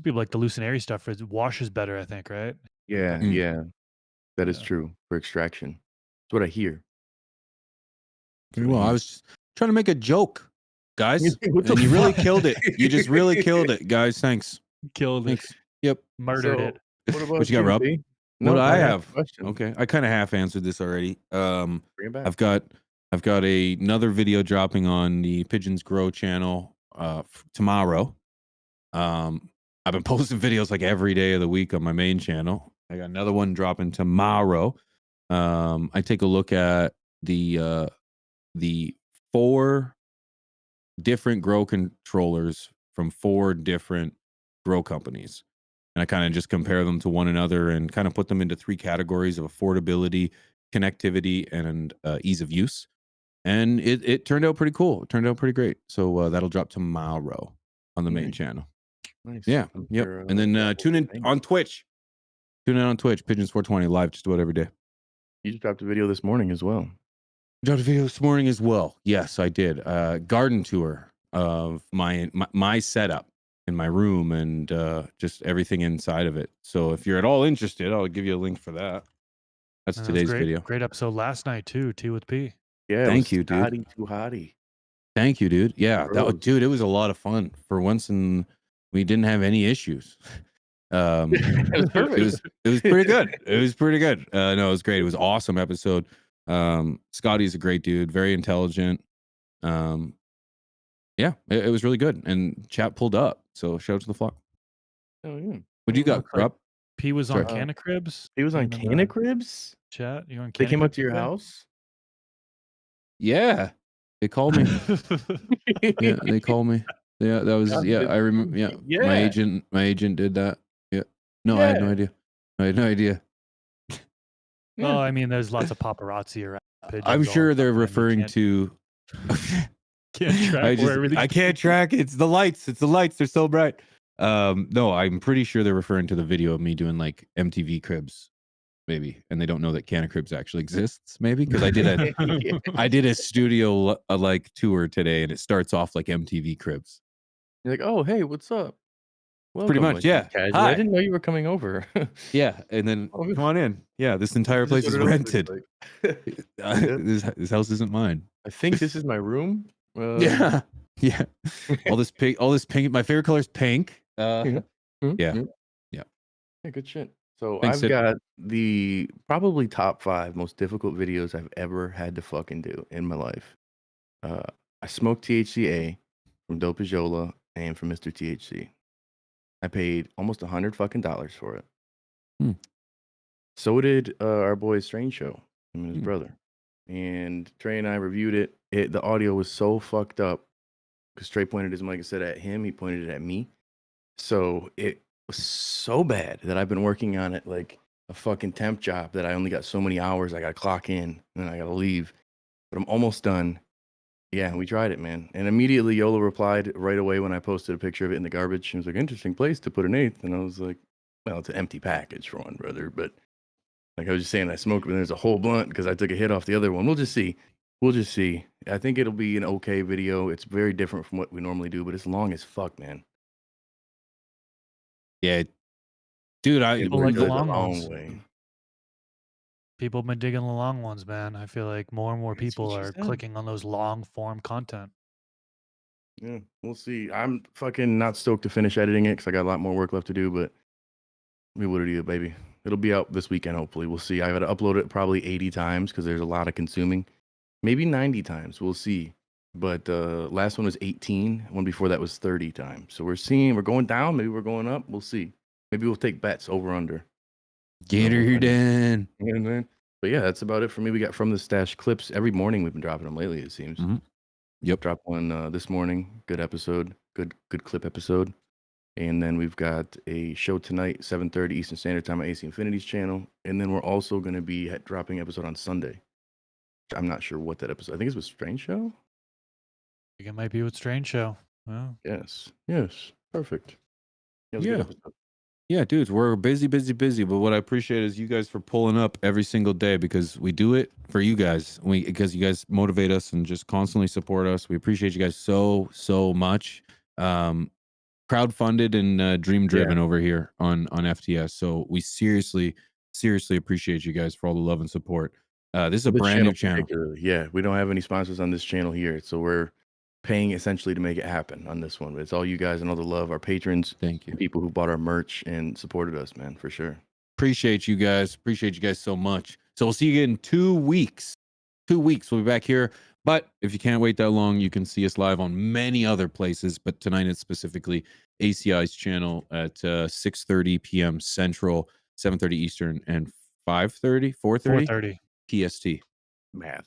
people like the loose and airy stuff. It washes better, I think, right? Yeah, Mm. yeah. That is Yeah. true for extraction. That's what I hear. Very well. I was just trying to make a joke, guys, What the and you really fuck? killed it. You just really killed it, guys. Thanks. Killed it. Thanks. Yep. Murdered So, it. what about What you got, Rob? B? What No, I have a have? question. Okay, I kind of half answered this already. Bring it back. I've got another video dropping on the Pigeons Grow channel tomorrow. I've been posting videos like every day of the week on my main channel. I got another one dropping tomorrow. I take a look at the 4 different grow controllers from 4 different grow companies. And I kind of just compare them to one another and kind of put them into 3 categories of affordability, connectivity, and ease of use. And it turned out pretty cool. It turned out pretty great. So that'll drop tomorrow on the main Nice. channel. Nice. Yeah. I'm Yep. sure, And then that will tune in be on Twitch. Tune in on Twitch, Pigeons 420 live just about every day. You just dropped a video this morning as well. Dropped a video this morning as well. Yes, I did. Garden tour of my setup in my room and just everything inside of it. So if you're at all interested, I'll give you a link for that. That's And that was today's great, video. Great episode last night too. Tea with P. Yeah, Thank you, dude. Hottie too hottie. Thank you, dude. Yeah, Bro. dude, it was a lot of fun for once, and we didn't have any issues. It was perfect. It was pretty good. It was pretty good. No, it was great. It was an awesome episode. Scotty's a great dude, very intelligent. Yeah, Yeah, it was really good, and chat pulled up. So shout out to the flock. Oh yeah. What do you got, Looks like Rob? P was on Sorry. Can of Cribs. He was on Even, Can of Cribs. Chat. You on They Can came of up to your Cribs house. Yeah, they called me. Yeah, they called me. Yeah, that was I remember. Yeah, my agent did that. Yeah. No, I had no idea. I had no idea. Well, I mean, there's lots of paparazzi around. I'm pigeons all sure the they're time. You referring to. can't track where everything's I can't track it. It's the lights. It's the lights. They're so bright. No, I'm pretty sure they're referring to the video of me doing like MTV Cribs, maybe, and they don't know that Can of Cribs actually exists, maybe, because I did a studio like tour today, and it starts off like MTV Cribs. You're like, oh hey, what's up? Welcome. Pretty much, like, yeah. Casually. Hi. I didn't know you were coming over. Yeah, and then Oh, come on in. Yeah, this entire place is what it looks rented. like. Yeah. This house isn't mine. I think this is my room. Yeah, yeah. all this pink. My favorite color is pink. Mhm. Yeah. Mhm. Yeah. Yeah, good shit. So Thanks, I've Sid. got the probably top 5 most difficult videos I've ever had to fucking do in my life. I smoked THCA from Dopajola and from Mr. THC. I paid almost $100 fucking for it. Hmm. So did our boy Strange Show, him and his Hmm. brother. And Trey and I reviewed it. The audio was so fucked up because Trey pointed his mic instead at him. He pointed it at me. So it was so bad that I've been working on it like a fucking temp job that I only got so many hours. I got to clock in and then I got to leave. But I'm almost done. Yeah, we tried it, man. And immediately Yola replied right away when I posted a picture of it in the garbage. She was like, interesting place to put an 8th. And I was like, well, it's an empty package for one, brother. But like I was just saying, I smoked it and there's a whole blunt because I took a hit off the other one. We'll just see. We'll just see. I think it'll be an okay video. It's very different from what we normally do, but it's long as fuck, man. Yeah, dude. People like the long long ones. way. People have been digging the long ones, man. I feel like more and more That's people what she are said. clicking on those long form content. Yeah, we'll see. I'm fucking not stoked to finish editing it because I got a lot more work left to do, but we would do it, baby. It'll be out this weekend, hopefully. We'll see. I got to upload it probably 80 times because there's a lot of consuming. Maybe 90 times. We'll see. But last one was 18. One before that was 30 times. So we're going down. Maybe we're going up. We'll see. Maybe we'll take bets over under. Get her done. But yeah, that's about it for me. We got From the Stash clips every morning. We've been dropping them lately, it seems. Mhm. Yep. Drop one this morning. Good episode. Good clip episode. And then we've got a show tonight, 7:30 Eastern Standard Time on AC Infinity's channel. And then we're also going to be dropping an episode on Sunday. I'm not sure what that episode. I think it's with Strange Show. I think it might be with Strange Show. Well, Yes. Perfect. Yeah, it was a good Yeah. episode. Yeah, dudes, we're busy. But what I appreciate is you guys for pulling up every single day because we do it for you guys. Because you guys motivate us and just constantly support us. We appreciate you guys so much. Crowdfunded and dream driven over here on FTS. So we seriously appreciate you guys for all the love and support. This is a brand new channel. Particularly. Yeah, we don't have any sponsors on this channel here, so we're paying essentially to make it happen on this one. But it's all you guys and all the love, our patrons. Thank you. People who bought our merch and supported us, man, for sure. Appreciate you guys so much. So we'll see you in 2 weeks. 2 weeks we'll be back here. But if you can't wait that long, you can see us live on many other places. But tonight it's specifically ACI's channel at 6:30 p.m. Central, 7:30 Eastern, and 4:30 PST. Math.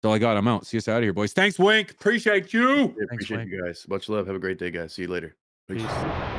That's all I got. I'm out. See us out of here, boys. Thanks, Wink. Appreciate you. Appreciate you guys. Much love. Have a great day, guys. See you later. peace.